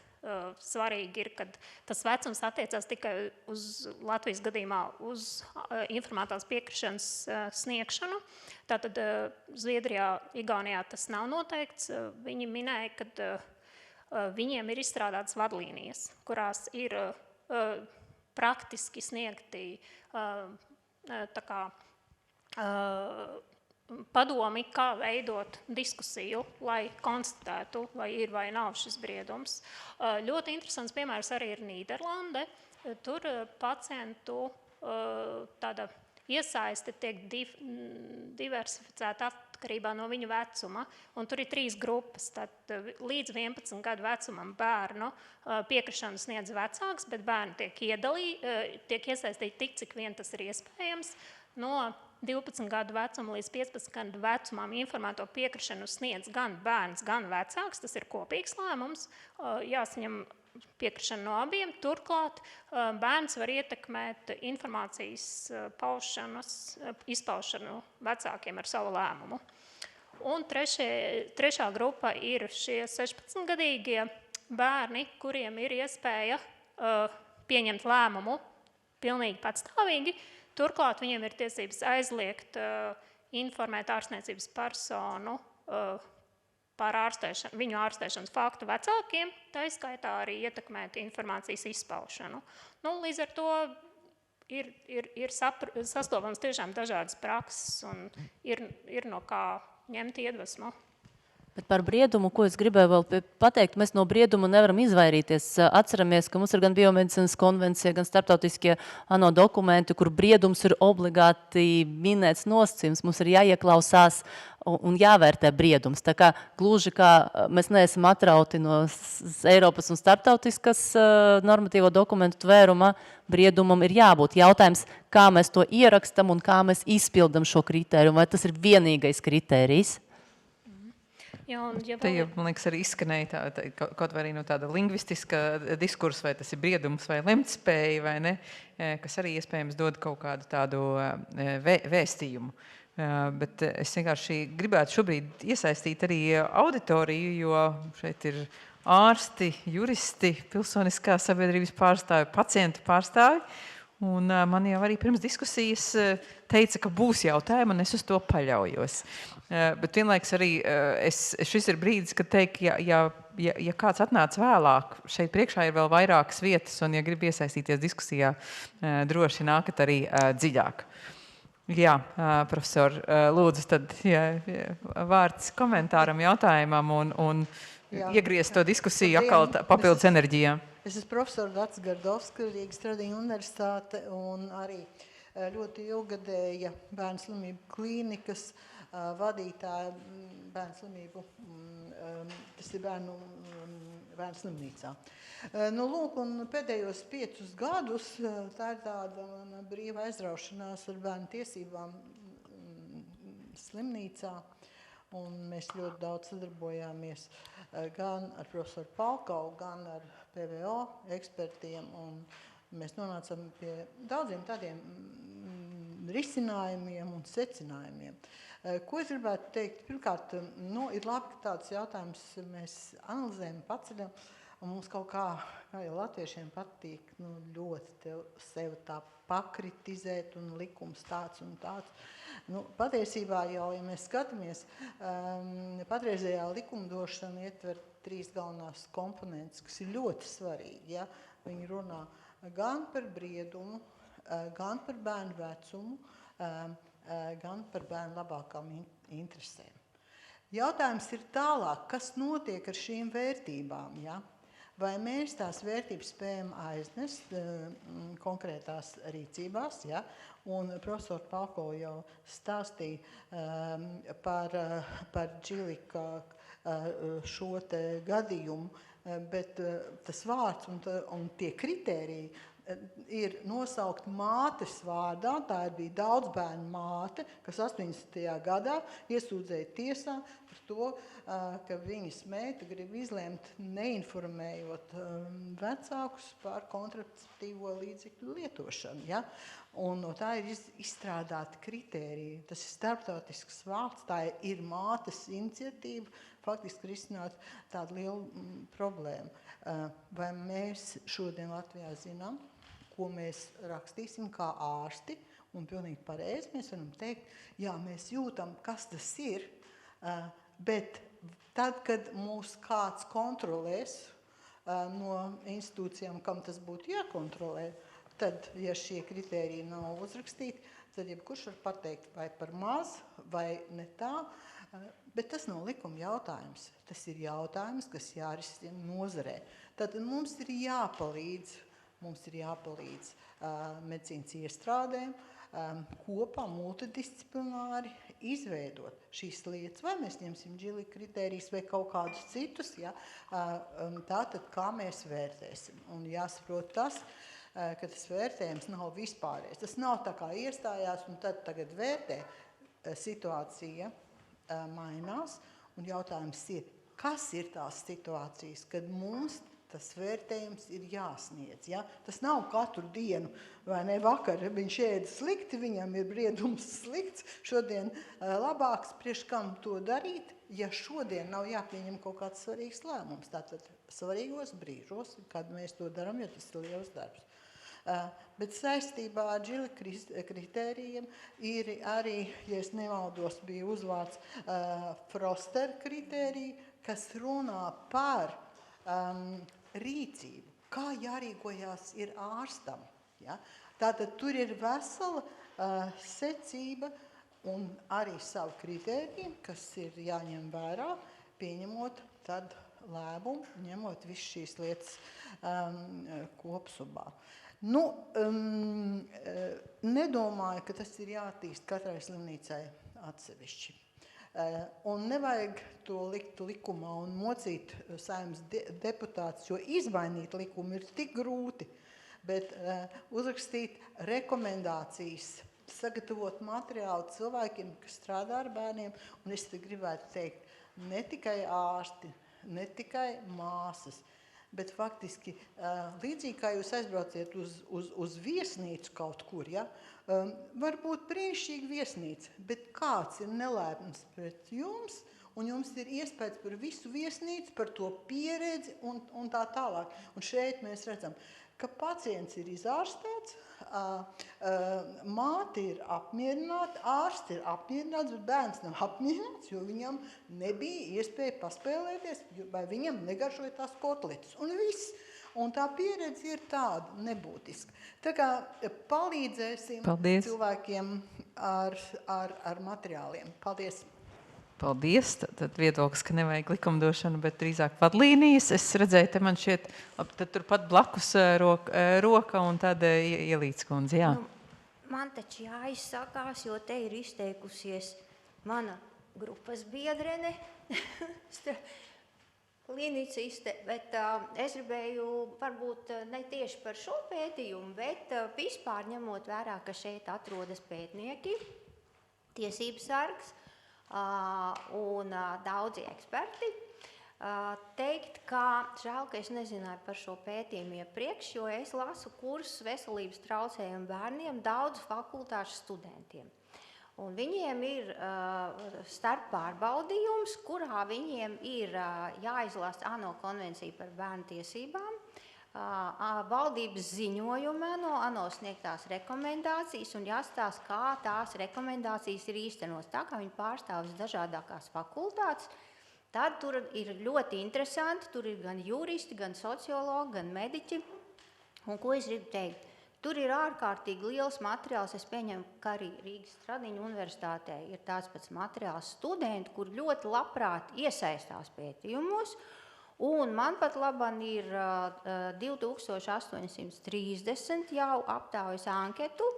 svarīgi ir, kad tas vecums attiecās tikai uz Latvijas gadījumā uz informētās piekrišanas sniegšanu. Tātad Zviedrijā, Igaunijā tas nav noteikts. Viņi minēja, ka viņiem ir izstrādātas vadlīnijas, kurās ir praktiski sniegti padomi, kā veidot diskusiju, lai konstatētu, vai ir vai nav šis briedums. Ļoti interesants piemērs arī ir Nīderlande. Tur pacientu tāda iesaiste tiek diversificēta atkarībā no viņa vecuma, un tur ir 3 grupas. Tad līdz 11 gadu vecumam bērnu piekrišanu sniedz vecāks, bet bērni tiek iesaistīti tik, cik vien tas ir iespējams. No 12 gadu vecuma līdz 15 gadu vecumam informēto piekrišanu sniedz gan bērns, gan vecāks. Tas ir kopīgs lēmums. Jāsaņem piekrišana no abiem. Turklāt bērns var ietekmēt informācijas izpaušanu vecākiem ar savu lēmumu. Un trešā grupa ir šie 16-gadīgie bērni, kuriem ir iespēja pieņemt lēmumu pilnīgi patstāvīgi. Turklāt viņiem ir tiesības aizliegt informēt ārstniecības personu par viņu ārstēšanas faktu vecākiem, tā izskaitā arī ietekmēt informācijas izpaušanu. Līdz ar to ir sastopams tiešām dažādas prakses un ir no kā ņemt iedvesmu. Bet par briedumu, ko es gribēju vēl pateikt, mēs no brieduma nevaram izvairīties. Atceramies, ka mums ir gan biomedicīnas konvencija, gan starptautiskie ANO dokumenti, kur briedums ir obligāti minēts nosacījums. Mums ir jāieklausās un jāvērtē briedums. Tā kā gluži kā mēs neesam atrauti no Eiropas un starptautiskas normatīvo dokumentu tvēruma, briedumam ir jābūt. Jautājums, kā mēs to ierakstam un kā mēs izpildam šo kritēriju, vai tas ir vienīgais kritērijs? Jā, Te jau, man liekas, arī izskanēja kaut vai arī no tāda lingvistiska diskursa, vai tas ir briedums vai lemtspēja, vai ne, kas arī iespējams dod kaut kādu tādu vēstījumu. Bet es vienkārši gribētu šobrīd iesaistīt arī auditoriju, jo šeit ir ārsti, juristi, pilsoniskā sabiedrības pārstāvi, pacientu pārstāvi. Un man jau arī pirms diskusijas teica, ka būs jautājumi, un es uz to paļaujos. Bet vienlaiks arī šis ir brīdis, kad teikt, ja kāds atnāca vēlāk, šeit priekšā ir vēl vairākas vietas, un ja grib iesaistīties diskusijā, droši nākat arī dziļāk. Jā, profesor, lūdzu, tad vārds komentāram, jautājumam un iegriezt to diskusiju atkal papildus enerģijā. Es esmu profesora Dats Gardovska, Rīgas Tradiņu universitāte un arī ļoti ilgadēja bērnu slimību klīnikas vadītāja bērnu slimību, tas ir bērnu slimnīcā. Lūk, un pēdējos 5 gadus tā ir tāda brīva aizraušanās ar bērnu tiesībām slimnīcā. Un mēs ļoti daudz sadarbojāmies gan ar profesoru Palkau, gan ar PVO ekspertiem. Un mēs nonācām pie daudziem tādiem risinājumiem un secinājumiem. Ko es gribētu teikt? Pirmkārt, ir labi, ka tāds jautājums mēs analizējam, paceļam. Un mums kaut kā jau latviešiem patīk ļoti sevi tā pakritizēt un likums tāds un tāds. Patiesībā jau, ja mēs skatāmies, patreizējā likumdošana ietver 3 galvenās komponentes, kas ir ļoti svarīgi. Ja? Viņi runā gan par briedumu, gan par bērnu vecumu, gan par bērnu labākām interesēm. Jautājums ir tālāk, kas notiek ar šīm vērtībām, ja? Vai mēs tās vērtības spējam aiznest konkrētās rīcībās, ja? Un profesor Palko jau stāstīja par Džilika šo te gadījumu, bet tas vārds un tie kritēriji ir nosaukti mātes vārdā. Tā bija daudzbērnu māte, kas 80. gadā iesūdzēja tiesā par to, ka viņas meita grib izlemt, neinformējot vecākus par kontraceptīvo līdzekļu lietošanu. Ja? Un no tā ir izstrādāti kritēriji. Tas ir starptautisks vārds, tā ir mātes iniciatīva, faktiski risināt tādu lielu problēmu. Vai mēs šodien Latvijā zinām, ko mēs rakstīsim kā ārsti, un pilnīgi pareizi mēs varam teikt, jā, mēs jūtam, kas tas ir, bet tad, kad mūs kāds kontrolēs no institūcijām, kam tas būtu jākontrolē, tad, ja šie kritēriji nav uzrakstīti, tad jebkurš var pateikt vai par maz, vai ne tā, bet tas nav likuma jautājums. Tas ir jautājums, kas jārisina nozarē. Tad mums ir jāpalīdz medicīnas iestrādēm kopā multidisciplināri izveidot šīs lietas. Vai mēs ņemsim Džilika kritērijus vai kaut kādus citus, ja? Tātad kā mēs vērtēsim. Un jāsaprot tas, ka tas vērtējums nav vispārējais. Tas nav tā kā iestājās un tad tagad vērtē. Situācija mainās un jautājums ir, kas ir tās situācijas, kad mums tas vērtējums ir jāsniedz. Ja? Tas nav katru dienu, vai ne vakar, viņš ēda slikti, viņam ir briedums slikts, šodien labāks, priekš kam to darīt, ja šodien nav jāpieņem kaut kāds svarīgs lēmums. Tātad svarīgos brīžos, kad mēs to darām, jo tas ir liels darbs. Bet saistībā ar Džilika kritērijiem ir arī, ja es nemaldos, bija uzvārds Foster kritērija, kas runā par rīcību, kā jārīkojās ir ārstam. Ja? Tātad tur ir vesela secība un arī savu kritēriju, kas ir jāņem vērā, pieņemot tad lēmumu, ņemot visu šīs lietas kopsumā. Nedomāju, ka tas ir jātīst katrai slimnīcai atsevišķi. Un nevajag to likt likumā un mocīt Saeimas deputātus, jo izmainīt likumu ir tik grūti, bet uzrakstīt rekomendācijas, sagatavot materiālu cilvēkiem, kas strādā ar bērniem, un es te gribētu teikt, ne tikai ārsti, ne tikai māsas, bet faktiski līdzīgi kā jūs aizbrauciet uz viesnīcu kaut kur, ja? Var būt brīnišķīga viesnīca, bet kāds ir nelēpns pret jums, un jums ir iespējas par visu viesnīcu, par to pieredzi un tā tālāk. Un šeit mēs redzam, ka pacients ir izārstēts, māte ir apmierināta, ārsti ir apmierināts, bet bērns nav apmierināts, jo viņam nebija iespēja paspēlēties, vai viņam negaršoja tās kotletes. Un viss. Un tā pieredze ir tāda nebūtiska. Tā kā palīdzēsim cilvēkiem ar materiāliem. Paldies! Paldies. Tad viedoklis, ka nevajag likumdošanu, bet drīzāk vadlīnijas. Es redzēju, te man šķiet, tad turpat blakus roka un tad Ielīts kundze. Jā. Man taču jāizsakās, jo te ir izteikusies mana grupas biedrene, kliniciste, bet es gribēju varbūt ne tieši par šo pētījumu, bet vispār ņemot vērā, ka šeit atrodas pētnieki, tiesības sargs, un daudzi eksperti. Teikt, ka žēl, ka es nezināju par šo pētījumu iepriekš, jo es lasu kursus veselības traucējumu bērniem daudzu fakultāšu studentiem. Un viņiem ir starp pārbaudījums, kurā viņiem ir jāizlasa ANO konvencija par bērnu tiesībām, valdības ziņojuma ANO sniegtās rekomendācijas un jāstāsta, kā tās rekomendācijas ir īstenotas. Tā kā viņi pārstāv dažādākās fakultātes, tad tur ir ļoti interesanti, tur ir gan juristi, gan sociologi, gan mediķi. Un ko es gribu teikt? Tur ir ārkārtīgi liels materiāls, es pieņemu, ka arī Rīgas Stradiņu universitātē ir tāds pats materiāls studenti, kur ļoti labprāt iesaistās pētījumos. Un man pat labam ir 2830 jau aptaujas anketu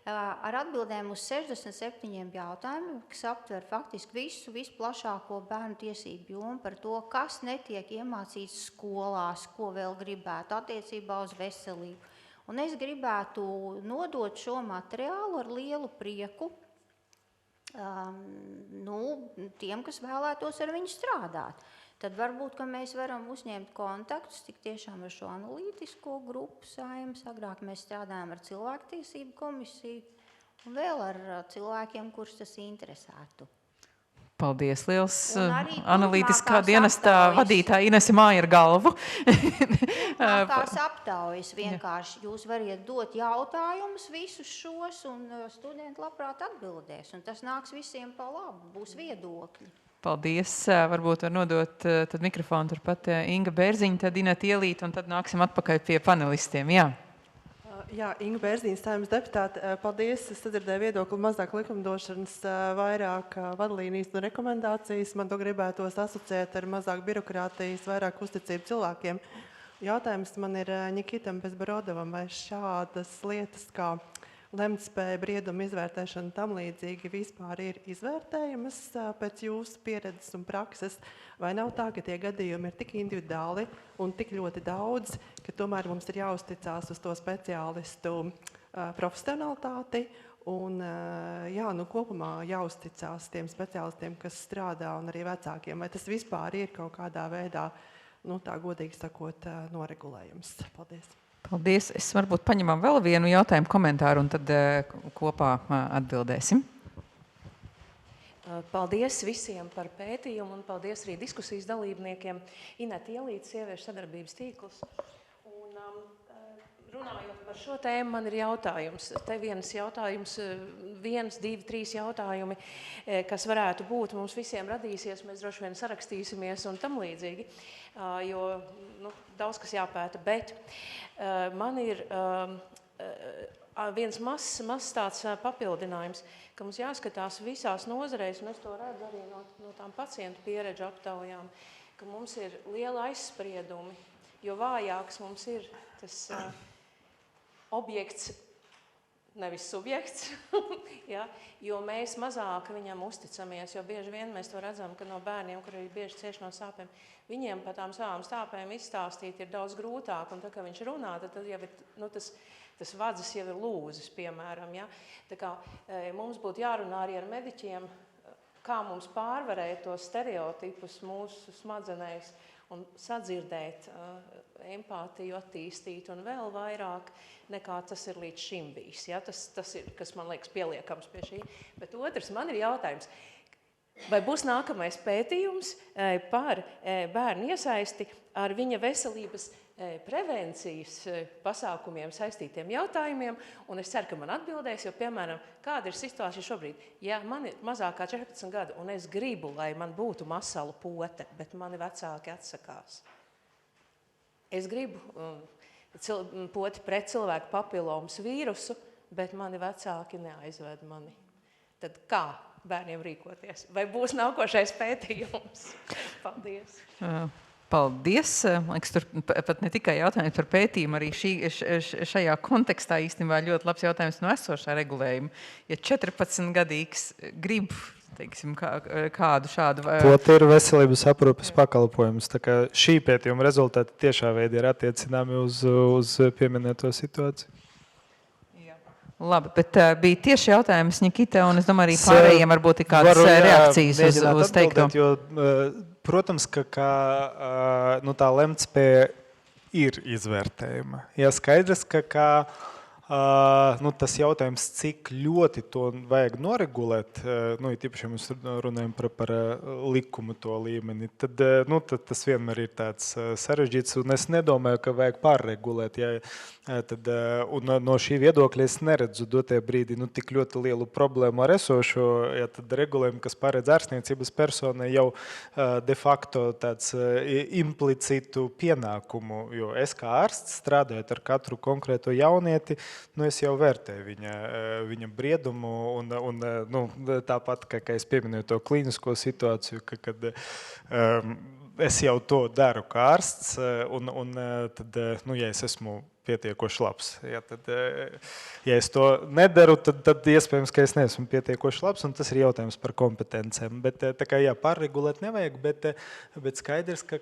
ar atbildēm uz 67 jautājumiem, kas aptver faktiski visu plašāko bērnu tiesību jomu par to, kas netiek iemācīts skolās, ko vēl gribētu attiecībā uz veselību. Un es gribētu nodot šo materiālu ar lielu prieku tiem, kas vēlētos ar viņu strādāt. Tad varbūt, ka mēs varam uzņemt kontaktus tik tiešām ar šo analītisko grupu Saeimas. Agrāk mēs strādājām ar cilvēktiesību komisiju un vēl ar cilvēkiem, kurus tas interesētu. Paldies, liels turpmākās analītiskā dienestā aptaujas. vadītāja Inese Māja ar galvu. Tās aptaujas vienkārši. Jūs variet dot jautājumus visus šos, un studenti labprāt atbildēs. Un tas nāks visiem pa labu, būs viedokļi. Paldies. Varbūt var nodot tad mikrofonu turpat Inga Bērziņa, tad Ineta Ielīte, un tad nāksim atpakaļ pie panelistiem. Jā. Jā, Inga Bērziņa, Saeimas deputāte. Paldies. Es sadzirdēju viedokli mazāk likumdošanas, vairāk vadlīnijas un rekomendācijas. Man to gribētos asociēt ar mazāk birokrātijas, vairāk uzticību cilvēkiem. Jautājums man ir Ņikitam Bezborodovam, vai šādas lietas kā lemtspēja, brieduma izvērtēšana tam līdzīgi vispār ir izvērtējamas pēc jūsu pieredzes un prakses, vai nav tā, ka tie gadījumi ir tik individuāli un tik ļoti daudz, ka tomēr mums ir jāuzticās uz to speciālistu profesionalitāti un kopumā jāuzticās tiem speciālistiem, kas strādā, un arī vecākiem, vai tas vispār ir kaut kādā veidā, tā godīgi sakot, noregulējums. Paldies. Paldies. Es varbūt paņemam vēl vienu jautājumu komentāru un tad kopā atbildēsim. Paldies visiem par pētījumu un paldies arī diskusijas dalībniekiem. Ineta Ielīte, sieviešu sadarbības tīkls. Un, runājot par šo tēmu, man ir jautājums. Te viens jautājums, 1, 2, 3 jautājumi, kas varētu būt, mums visiem radīsies, mēs droši vien sarakstīsimies un tam līdzīgi, jo daudz kas jāpēta, bet man ir viens mazs tāds papildinājums, ka mums jāskatās visās nozareis, un es to redzu arī no tām pacientu pieredžu aptaujām, ka mums ir liela aizspriedumi, jo vājāks mums ir tas objekts, nevis subjekts, ja, jo mēs mazāk viņam uzticamies, jo bieži vien mēs to redzam, ka no bērniem, kuri bieži cieši no sāpēm, viņiem par tām savām sāpēm izstāstīt ir daudz grūtāk, un tā, ka viņš runā, tad jau ir, tas vadzis jau ir lūzis, piemēram, ja. Tā kā mums būtu jārunā arī ar mediķiem, kā mums pārvarēt tos stereotipus mūsu smadzenēs un sadzirdēt, empātiju attīstīt un vēl vairāk nekā tas ir līdz šim bijis. Ja? Tas ir, kas man liekas pieliekams pie šī. Bet otrs, man ir jautājums, vai būs nākamais pētījums par bērnu iesaisti ar viņa veselības prevencijas pasākumiem saistītiem jautājumiem, un es ceru, ka man atbildēs, jo, piemēram, kāda ir situācija šobrīd? Ja man ir mazāk kā 14 gadu, un es gribu, lai man būtu masalu pote, bet mani vecāki atsakās. Es gribu poti pret cilvēku papilomas vīrusu, bet mani vecāki neaizved mani. Tad kā bērniem rīkoties? Vai būs nākošais pētījums? Paldies! Paldies! Liekas, tur pat ne tikai jautājums par pētījumu, arī šajā kontekstā īstenībā ļoti labs jautājums no esošā regulējuma. Ja 14-gadīgs grib, teiksim, kādu šādu... Poti ir veselības aprūpes pakalpojums. Tā kā šī pētījuma rezultāti tiešā veidā ir attiecināmi uz pieminēto situāciju. Labi, bet bija tieši jautājums Nikita, un es domāju, arī pārējiem varbūt ir kādas reakcijas uz teikto. Jo, protams, ka tā lemtspēja ir izvērtējuma. Ja skaidrs, ka tas jautājums, cik ļoti to vajag noregulēt, tīpaši mēs runājam par likumu to līmeni, tad tas vienmēr ir tāds sarežģīts, un es nedomāju, ka vajag pārregulēt. Un no šī viedokļa es neredzu dotie brīdī tik ļoti lielu problēmu ar esošo, tad regulējumu, kas paredz ārstniecības personai jau de facto tāds implicitu pienākumu, jo es kā ārsts strādājot ar katru konkrēto jaunieti, es jau vērtēju viņa briedumu un tāpat, kā es pieminēju to klīnisko situāciju, kad es jau to daru kā ārsts, un tad, ja es esmu pietiekoši labs. Ja es to nedaru, tad iespējams, ka es neesmu pietiekoši labs, un tas ir jautājums par kompetencēm. Bet tā kā pārregulēt nevajag, bet skaidrs, ka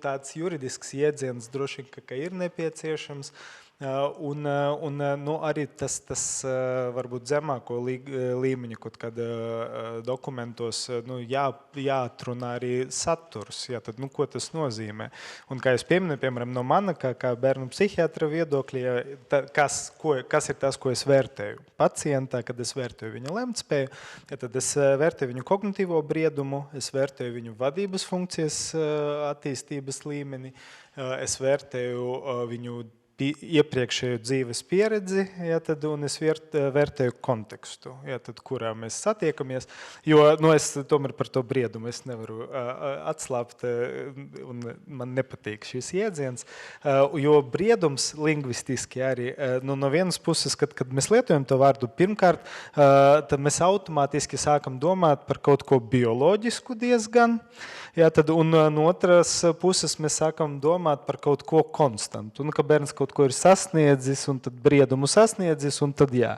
tāds juridisks iedziens droši vien, ka ir nepieciešams. Un arī tas varbūt zemāko līmeņu kaut kāda dokumentos jāatrunā arī saturs, tad ko tas nozīmē. Un kā es pieminu, piemēram, no mana kā bērnu psihiatra viedokļa, kas ir tas, ko es vērtēju pacientā, kad es vērtēju viņa lemtspēju, tad es vērtēju viņu kognitīvo briedumu, es vērtēju viņu vadības funkcijas attīstības līmeni, es vērtēju viņu iepriekšēju dzīves pieredzi, un es vērtēju kontekstu, kurā mēs satiekamies, jo es tomēr par to briedumu es nevaru atslāpt, un man nepatīk šis iedziens, jo briedums lingvistiski arī, no vienas puses, kad mēs lietojam to vārdu, pirmkārt, tad mēs automātiski sākam domāt par kaut ko bioloģisku diezgan, un no otras puses mēs sākam domāt par kaut ko konstantu, un ka bērns kaut ko ir sasniedzis, un tad briedumu sasniedzis, un tad jā.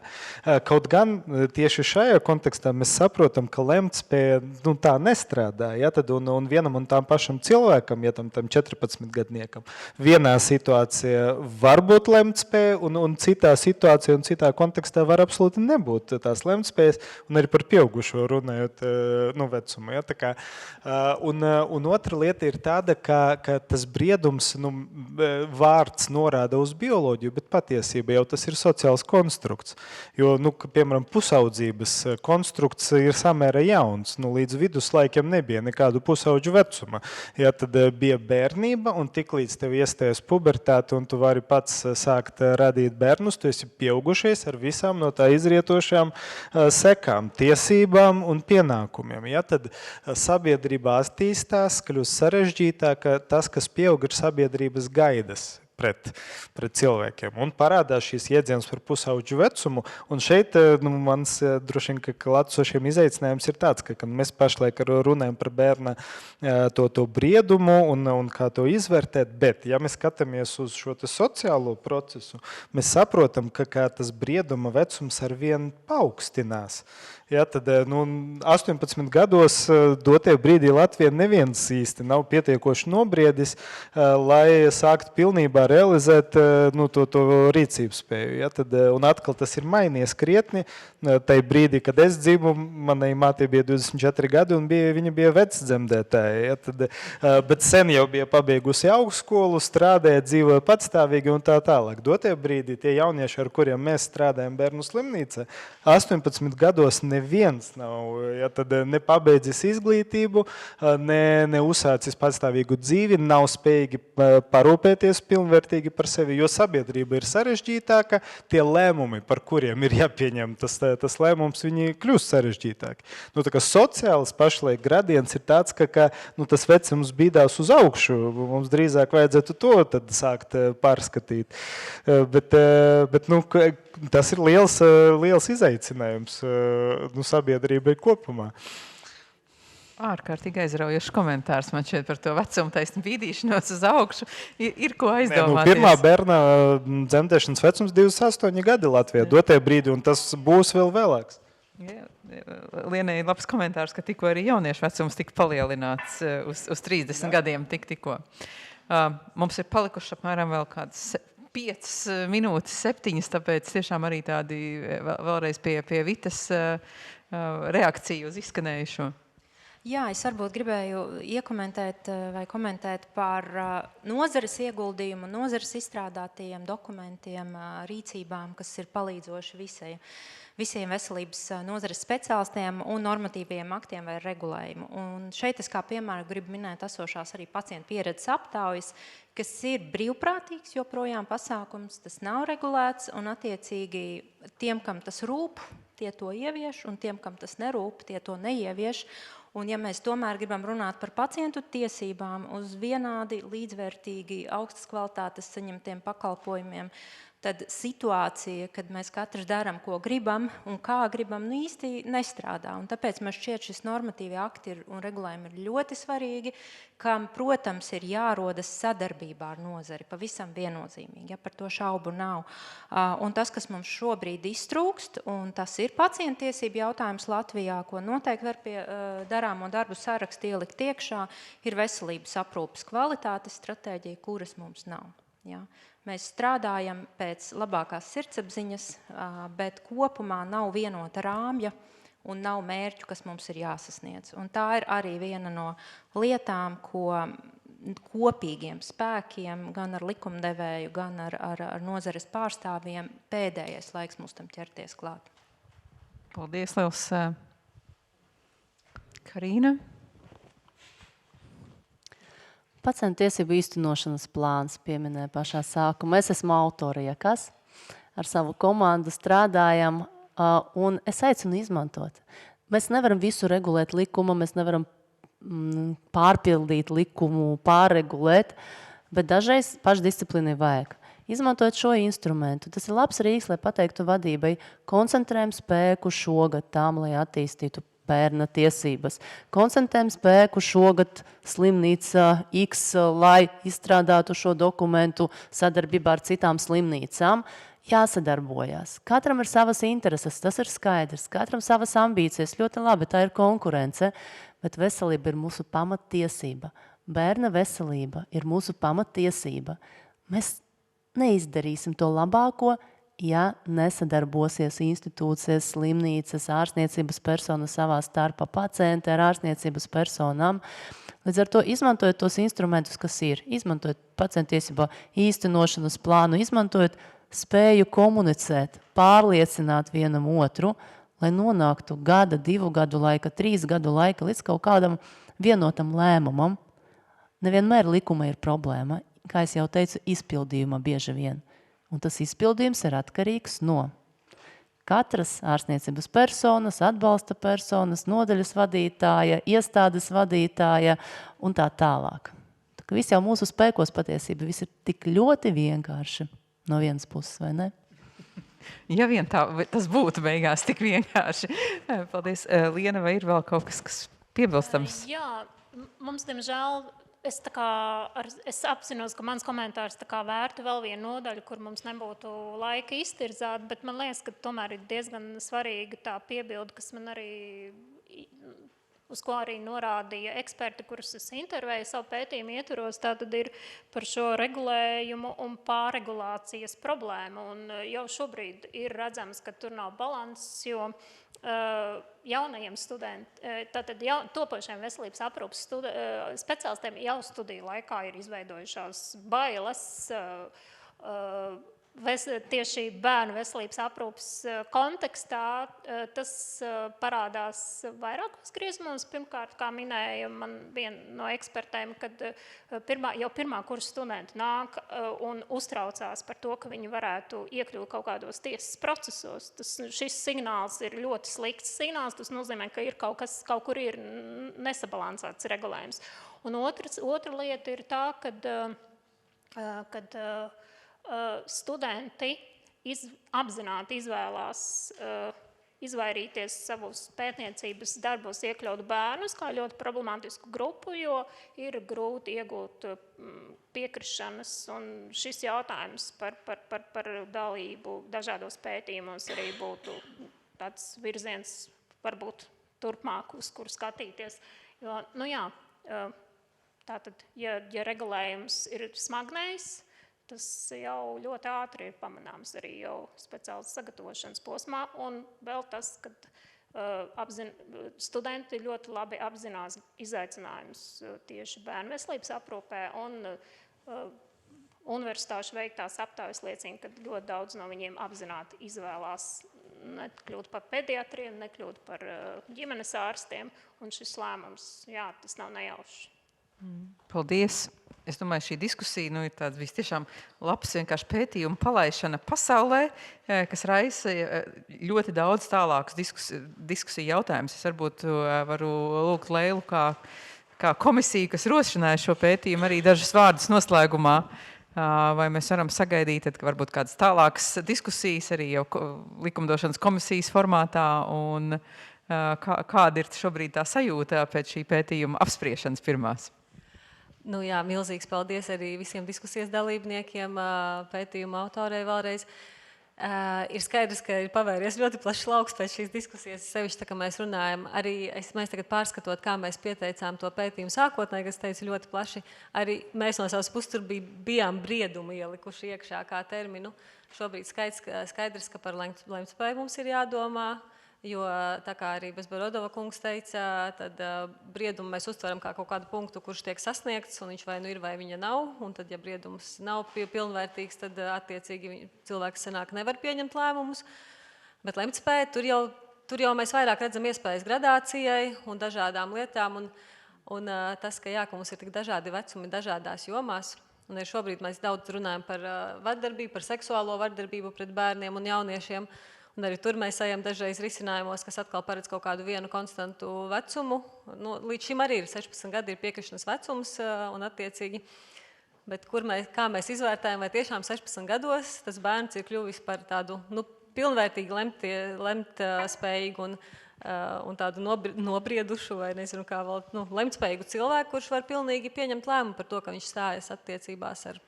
Kaut gan tieši šajā kontekstā mēs saprotam, ka lemtspēja tā nestrādā, un vienam un tām pašam cilvēkam, tam 14-gadniekam, vienā situācijā var būt lemtspēja, un citā situācijā un citā kontekstā var absolūti nebūt tās lemtspējas, un arī par pieaugušo runājot vecumu. Un otra lieta ir tāda, ka tas briedums, vārds norāda uz bioloģiju, bet patiesībā jau tas ir sociāls konstrukts. Jo, piemēram, pusaudzības konstrukts ir samērā jauns. Līdz viduslaikiem nebija nekādu pusaudžu vecuma. Tad bija bērnība, un tiklīdz tev iestājas pubertāte, un tu vari pats sākt radīt bērnus, tu esi pieaugušies ar visām no tā izrietošām sekām, tiesībām un pienākumiem. Tad sabiedrībā attīstās, kļūst sarežģītāk, tas, kas pieaug, ir sabiedrības gaidas pret cilvēkiem. Un parādās šīs iedzienas par pusaudžu vecumu. Un šeit mans droši vien, ka klātsošiem izaicinājums ir tāds, ka mēs pašlaik runājam par bērna to briedumu un kā to izvērtēt, bet ja mēs skatāmies uz šo sociālo procesu, mēs saprotam, ka tas brieduma vecums arvien paaugstinās. Tad 18 gados dotie brīdī Latvijā neviens īsti nav pietiekoši nobriedis, lai sāktu pilnībā realizēt to rīcības spēju. Un atkal tas ir mainījies krietni. Tai brīdī, kad es dzimu, manai mātei bija 24 gadi un viņa bija vecdzemdētāja. Bet sen jau bija pabeigusi augstskolu, strādāja, dzīvoja patstāvīgi un tā tālāk. Dotie brīdī tie jaunieši, ar kuriem mēs strādājam bērnu slimnīcā, 18 gados neviens nav nepabeidzis izglītību, ne uzsācis patstāvīgu dzīvi, nav spējīgi parūpēties pilnvērtīgi par sevi, jo sabiedrība ir sarežģītāka, tie lēmumi, par kuriem ir jāpieņem tas lēmums, viņi kļūst sarežģītāki. Sociāls pašlaik gradients ir tāds, ka tas vecums bīdās uz augšu, mums drīzāk vajadzētu to tad sākt pārskatīt. Bet tas ir liels izaicinājums sabiedrībai kopumā. Ārkārtīgi aizraujošs komentārs man šeit par to vecumu taisnu bīdīšanos uz augšu. Ir ko aizdomāties. Pirmā bērna dzemdēšanas vecums 28 gadi Latvijā, dotie brīdi, un tas būs vēl vēlāks. Lienai labs komentārs, ka tikko arī jauniešu vecums tika palielināts uz 30 gadiem tikko. Mums ir palikuši apmēram vēl kādas 5 minūtes, 7, tāpēc tiešām arī tādi vēlreiz pie Vitas reakciju uz izskanējušo. Jā, es varbūt gribēju iekomentēt vai komentēt par nozares ieguldījumu, nozares izstrādātajiem dokumentiem, rīcībām, kas ir palīdzoši visiem veselības nozares speciālistiem un normatīviem aktiem vai regulējumu. Un šeit es kā piemēru gribu minēt esošās arī pacientu pieredzes aptaujas, kas ir brīvprātīgs joprojām pasākums, tas nav regulēts un attiecīgi tiem, kam tas rūp, tie to ievieš, un tiem, kam tas nerūp, tie to neievieš. Un ja mēs tomēr gribam runāt par pacientu tiesībām uz vienādi, līdzvērtīgi, augstas kvalitātes saņemtiem pakalpojumiem, tad situācija, kad mēs katrs darām, ko gribam un kā gribam, īsti nestrādā. Un tāpēc man šķiet šis normatīvi akti un regulējumi ir ļoti svarīgi, kam, protams, ir jārodas sadarbībā ar nozari, pavisam viennozīmīgi, ja par to šaubu nav. Un tas, kas mums šobrīd iztrūkst, un tas ir pacientiesību jautājums Latvijā, ko noteikti var pie darāmo darbu sarakstu ielikt iekšā, ir veselības aprūpes kvalitātes stratēģija, kuras mums nav. Ja? Mēs strādājam pēc labākās sirdsapziņas, bet kopumā nav vienota rāmja un nav mērķu, kas mums ir jāsasniedz. Un tā ir arī viena no lietām, ko kopīgiem spēkiem, gan ar likumdevēju, gan ar nozares pārstāvjiem pēdējais laiks mums tam ķerties klāt. Paldies, liels. Karīna? Pacientu tiesību īstenošanas plāns pieminēja pašā sākumā. Es esmu autori, ja kas? Ar savu komandu strādājam, un es aicinu izmantot. Mēs nevaram visu regulēt likumu, mēs nevaram pārpildīt likumu, pārregulēt, bet dažreiz pašdisciplīnai vajag. Izmantojot šo instrumentu, tas ir labs rīks, lai pateiktu vadībai, koncentrējam spēku šogad tam, lai attīstītu bērna tiesības. Koncentrējam spēku šogad slimnīca X, lai izstrādātu šo dokumentu sadarbībā ar citām slimnīcām. Jāsadarbojās. Katram ir savas intereses, tas ir skaidrs. Katram savas ambīcijas, ļoti labi, tā ir konkurence, bet veselība ir mūsu pamattiesība. Bērna veselība ir mūsu pamattiesība. Mēs neizdarīsim to labāko, ja nesadarbosies institūcijas, slimnīcas, ārstniecības personas savā starpā, pacienti ar ārstniecības personām. Līdz ar to izmantojot tos instrumentus, kas ir, izmantojot pacientiesībā īstenošanas plānu, izmantojot spēju komunicēt, pārliecināt vienam otru, lai nonāktu gada, 2 gadu laika, 3 gadu laika līdz kaut kādam vienotam lēmumam. Nevienmēr likuma ir problēma, kā es jau teicu, izpildījuma bieži vien. Un tas izpildījums ir atkarīgs no katras ārstniecības personas, atbalsta personas, nodaļas vadītāja, iestādes vadītāja un tā tālāk. Tā kā viss jau mūsu spēkos patiesība, viss ir tik ļoti vienkārši no vienas puses, vai ne? Ja vien tā, tas būtu beigās tik vienkārši. Paldies. Liena, vai ir vēl kaut kas piebilstams? Jā, mums, diemžēl, es apzinos, ka mans komentārs vērtu vēl vienu nodaļu, kur mums nebūtu laika iztirzāt, bet man liekas, ka tomēr ir diezgan svarīga tā piebilde, kas man arī, uz ko arī norādīja eksperti, kurus es intervēju savu pētījumu ietvaros, tātad ir par šo regulējumu un pārregulācijas problēmu. Un jau šobrīd ir redzams, ka tur nav balanss, jo jaunajiem studentiem, tātad topošiem veselības aprūpes speciālistiem jau studiju laikā ir izveidojušās bailes tieši bērnu veselības aprūpes kontekstā. Tas parādās vairākos griezumos. Pirmkārt, kā minēja man viena no ekspertēm, kad jau pirmā kursa studenti nāk un uztraucās par to, ka viņi varētu iekļūt kaut kādos tiesas procesos. Šis signāls ir ļoti slikts signāls. Tas nozīmē, ka ir kaut kur ir nesabalansēts regulējums. Un otra lieta ir tā, kad studenti apzināti izvēlās izvairīties savus pētniecības darbos iekļaut bērnus kā ļoti problemātisku grupu, jo ir grūti iegūt piekrišanas, un šis jautājums par dalību dažādos pētījumos arī būtu tāds virziens varbūt turpmāk, uz kuru skatīties. Jo, tātad, ja regulējums ir smagnējs, tas jau ļoti ātri ir pamanāms arī jau speciālas sagatavošanas posmā. Un vēl tas, ka studenti ļoti labi apzinās izaicinājumus tieši bērnu veselības aprūpē, un universitāšu veiktās aptaujas liecina, ka ļoti daudz no viņiem apzināti izvēlās nekļūt par pediatriem, nekļūt par ģimenes ārstiem, un šis lēmums, jā, tas nav nejaušs. Paldies! Es domāju, šī diskusija ir tāds vistiešām labs vienkārši pētījuma palaišana pasaulē, kas raisa ļoti daudz tālākus diskusiju jautājumus. Es varbūt varu lūgt Leilu kā komisiju, kas rosināja šo pētījumu, arī dažus vārdus noslēgumā. Vai mēs varam sagaidīt, ka varbūt kādas tālākas diskusijas arī jau likumdošanas komisijas formātā, un kāda ir šobrīd tā sajūta pēc šī pētījuma apspriešanas pirmās? Nu jā, milzīgs paldies arī visiem diskusijas dalībniekiem, pētījuma autorei vēlreiz. Ir skaidrs, ka ir pavērties ļoti plašs lauks pēc šīs diskusijas, sevišķi, ka mēs runājam. Arī mēs tagad pārskatot, kā mēs pieteicām to pētījumu sākotnēji, kas teicu ļoti plaši, arī mēs no savas puses tur bijām briedumu ielikuši iekšā kā terminu. Šobrīd skaidrs, ka par lemtspēju mums ir jādomā, jo tā kā arī Bezborodova kungs teica, tad briedumu mēs uztveram kā kaut kādu punktu, kurš tiek sasniegts, un viņš vai nu ir, vai viņa nav, un tad, ja briedums nav pilnvērtīgs, tad attiecīgi cilvēks sanāk nevar pieņemt lēmumus, bet lemtspēja, tur jau mēs vairāk redzam iespējas gradācijai un dažādām lietām, un tas, ka mums ir tik dažādi vecumi dažādās jomās, un šobrīd mēs daudz runājam par vardarbību, par seksuālo vardarbību pret bērniem un jauniešiem, un arī tur mēs ejam dažreiz risinājumos, kas atkal paredz kaut kādu vienu konstantu vecumu. Nu, līdz šim arī ir 16 gadi ir piekrišanas vecums un attiecīgi. Bet kā mēs izvērtējam, vai tiešām 16 gados tas bērns ir kļuvis par tādu pilnvērtīgi lemtspējīgu un tādu nobriedušu vai nezinu kā vēl lemtspējīgu cilvēku, kurš var pilnīgi pieņemt lēmumu par to, ka viņš stājas attiecībās ar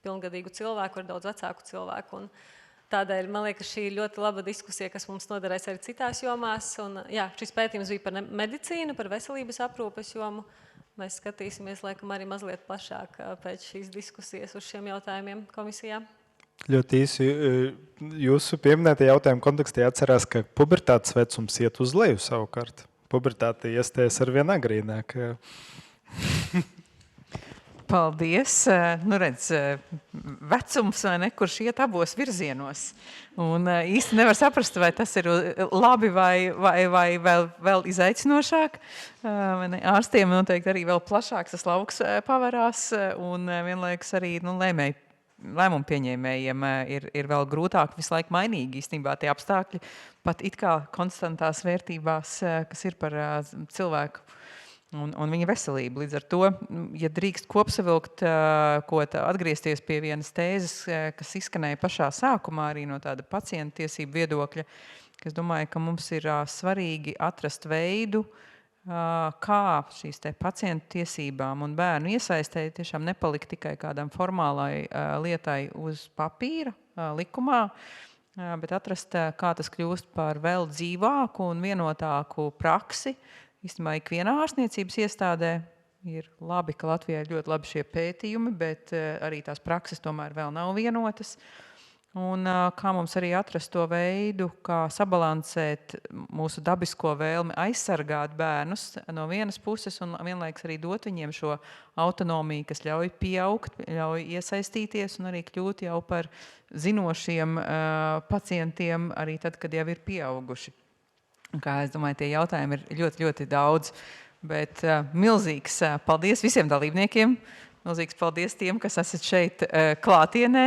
pilngadīgu cilvēku, ar daudz vecāku cilvēku. Un tādēļ, man liekas, šī ir ļoti laba diskusija, kas mums noderēs arī citās jomās. Un, jā, šis pētījums bija par medicīnu, par veselības aprūpes jomu. Mēs skatīsimies, laikam, arī mazliet plašāk pēc šīs diskusijas uz šiem jautājumiem komisijā. Ļoti īsi jūsu pieminētie jautājumu kontekstā jāatcerās, ka pubertātes vecums iet uz leju savukārt. Pubertāte iestājas ar vien agrīnāk. Paldies. Nu redz, vecums vai ne, kurš iet abos virzienos. Un īsti nevar saprast, vai tas ir labi vai vēl izaicinošāk. Ārstiem noteikti arī vēl plašāks tas lauks pavarās, un vienlaikus arī lēmumu pieņēmējiem ir vēl grūtāk visu laiku mainīgi īstenībā tie apstākļi, pat it kā konstantās vērtībās, kas ir par cilvēku un viņa veselību. Līdz ar to, ja drīkst kopsavilkt, atgriezties pie vienas tēzes, kas izskanēja pašā sākumā arī no tāda pacienta tiesību viedokļa, ka es domāju, ka mums ir svarīgi atrast veidu, kā šīs te pacientu tiesībām un bērnu iesaistē tiešām nepalikt tikai kādam formālai lietai uz papīra, likumā, bet atrast, kā tas kļūst par vēl dzīvāku un vienotāku praksi. Īstenībā ikvienā ārstniecības iestādē ir labi, ka Latvijā ir ļoti labi šie pētījumi, bet arī tās prakses tomēr vēl nav vienotas. Un kā mums arī atrast to veidu, kā sabalansēt mūsu dabisko vēlmi aizsargāt bērnus no vienas puses un vienlaiks arī dot viņiem šo autonomiju, kas ļauj pieaugt, ļauj iesaistīties un arī kļūt jau par zinošiem pacientiem arī tad, kad jau ir pieauguši. Kā es domāju, tie jautājumi ir ļoti, ļoti daudz, bet milzīgs paldies visiem dalībniekiem, milzīgs paldies tiem, kas esat šeit klātienē,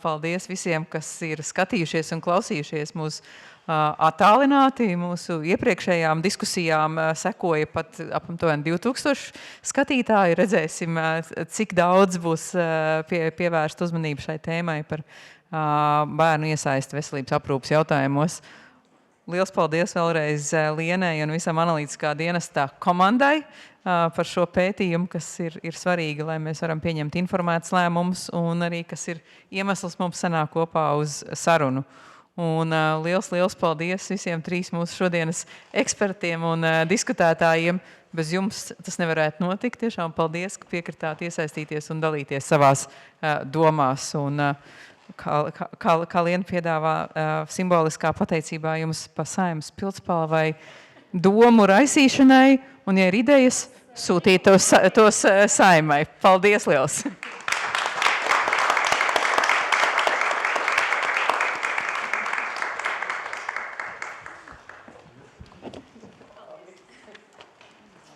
paldies visiem, kas ir skatījušies un klausījušies mūsu attālināti, mūsu iepriekšējām diskusijām sekoja pat apmēram 2000 skatītāji, redzēsim, cik daudz būs pievērst uzmanību šai tēmai par bērnu iesaisti veselības aprūpes jautājumos. Liels paldies vēlreiz Lienai un visam analītiskā dienestā komandai par šo pētījumu, kas ir svarīgi, lai mēs varam pieņemt informētus lēmumus un arī, kas ir iemesls mums sanāk kopā uz sarunu. Un liels paldies visiem 3 mūsu šodienas ekspertiem un diskutētājiem. Bez jums tas nevarētu notikt. Tiešām paldies, ka piekritāt iesaistīties un dalīties savās domās. Un, kā Liena piedāvā simboliskā pateicībā jums pa Saeimas pildspalvai domu raisīšanai, un, ja ir idejas, sūtīt tos Saeimai. Paldies liels!